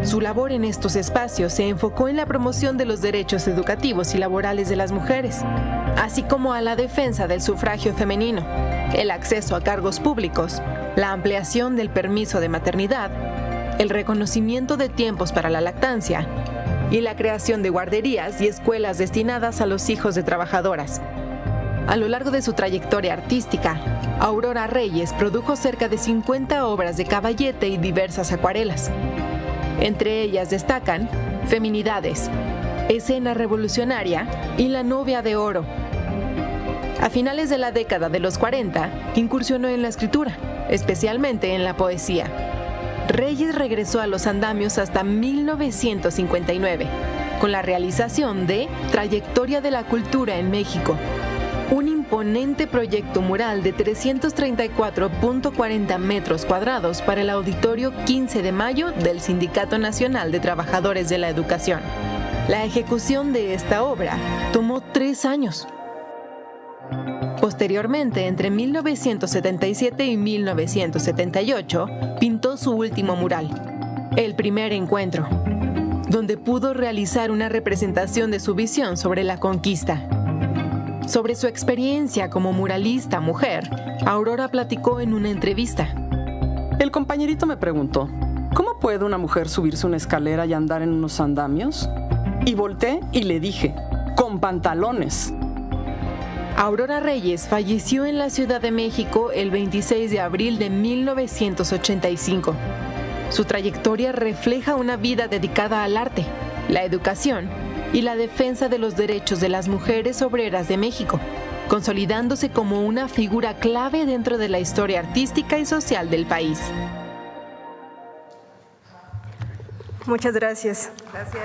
Su labor en estos espacios se enfocó en la promoción de los derechos educativos y laborales de las mujeres, así como a la defensa del sufragio femenino, el acceso a cargos públicos, la ampliación del permiso de maternidad, el reconocimiento de tiempos para la lactancia y la creación de guarderías y escuelas destinadas a los hijos de trabajadoras. A lo largo de su trayectoria artística, Aurora Reyes produjo cerca de 50 obras de caballete y diversas acuarelas. Entre ellas destacan Feminidades, Escena Revolucionaria y La Novia de Oro. A finales de la década de los 40, incursionó en la escritura, especialmente en la poesía. Reyes regresó a los andamios hasta 1959, con la realización de Trayectoria de la Cultura en México, un imponente proyecto mural de 334.40 metros cuadrados para el Auditorio 15 de Mayo del Sindicato Nacional de Trabajadores de la Educación. La ejecución de esta obra tomó 3 años. Posteriormente, entre 1977 y 1978, pintó su último mural, El Primer Encuentro, donde pudo realizar una representación de su visión sobre la conquista. Sobre su experiencia como muralista mujer, Aurora platicó en una entrevista. El compañerito me preguntó, ¿cómo puede una mujer subirse una escalera y andar en unos andamios? Y volteé y le dije, con pantalones. Aurora Reyes falleció en la Ciudad de México el 26 de abril de 1985. Su trayectoria refleja una vida dedicada al arte, la educación y la defensa de los derechos de las mujeres obreras de México, consolidándose como una figura clave dentro de la historia artística y social del país. Muchas gracias. Gracias.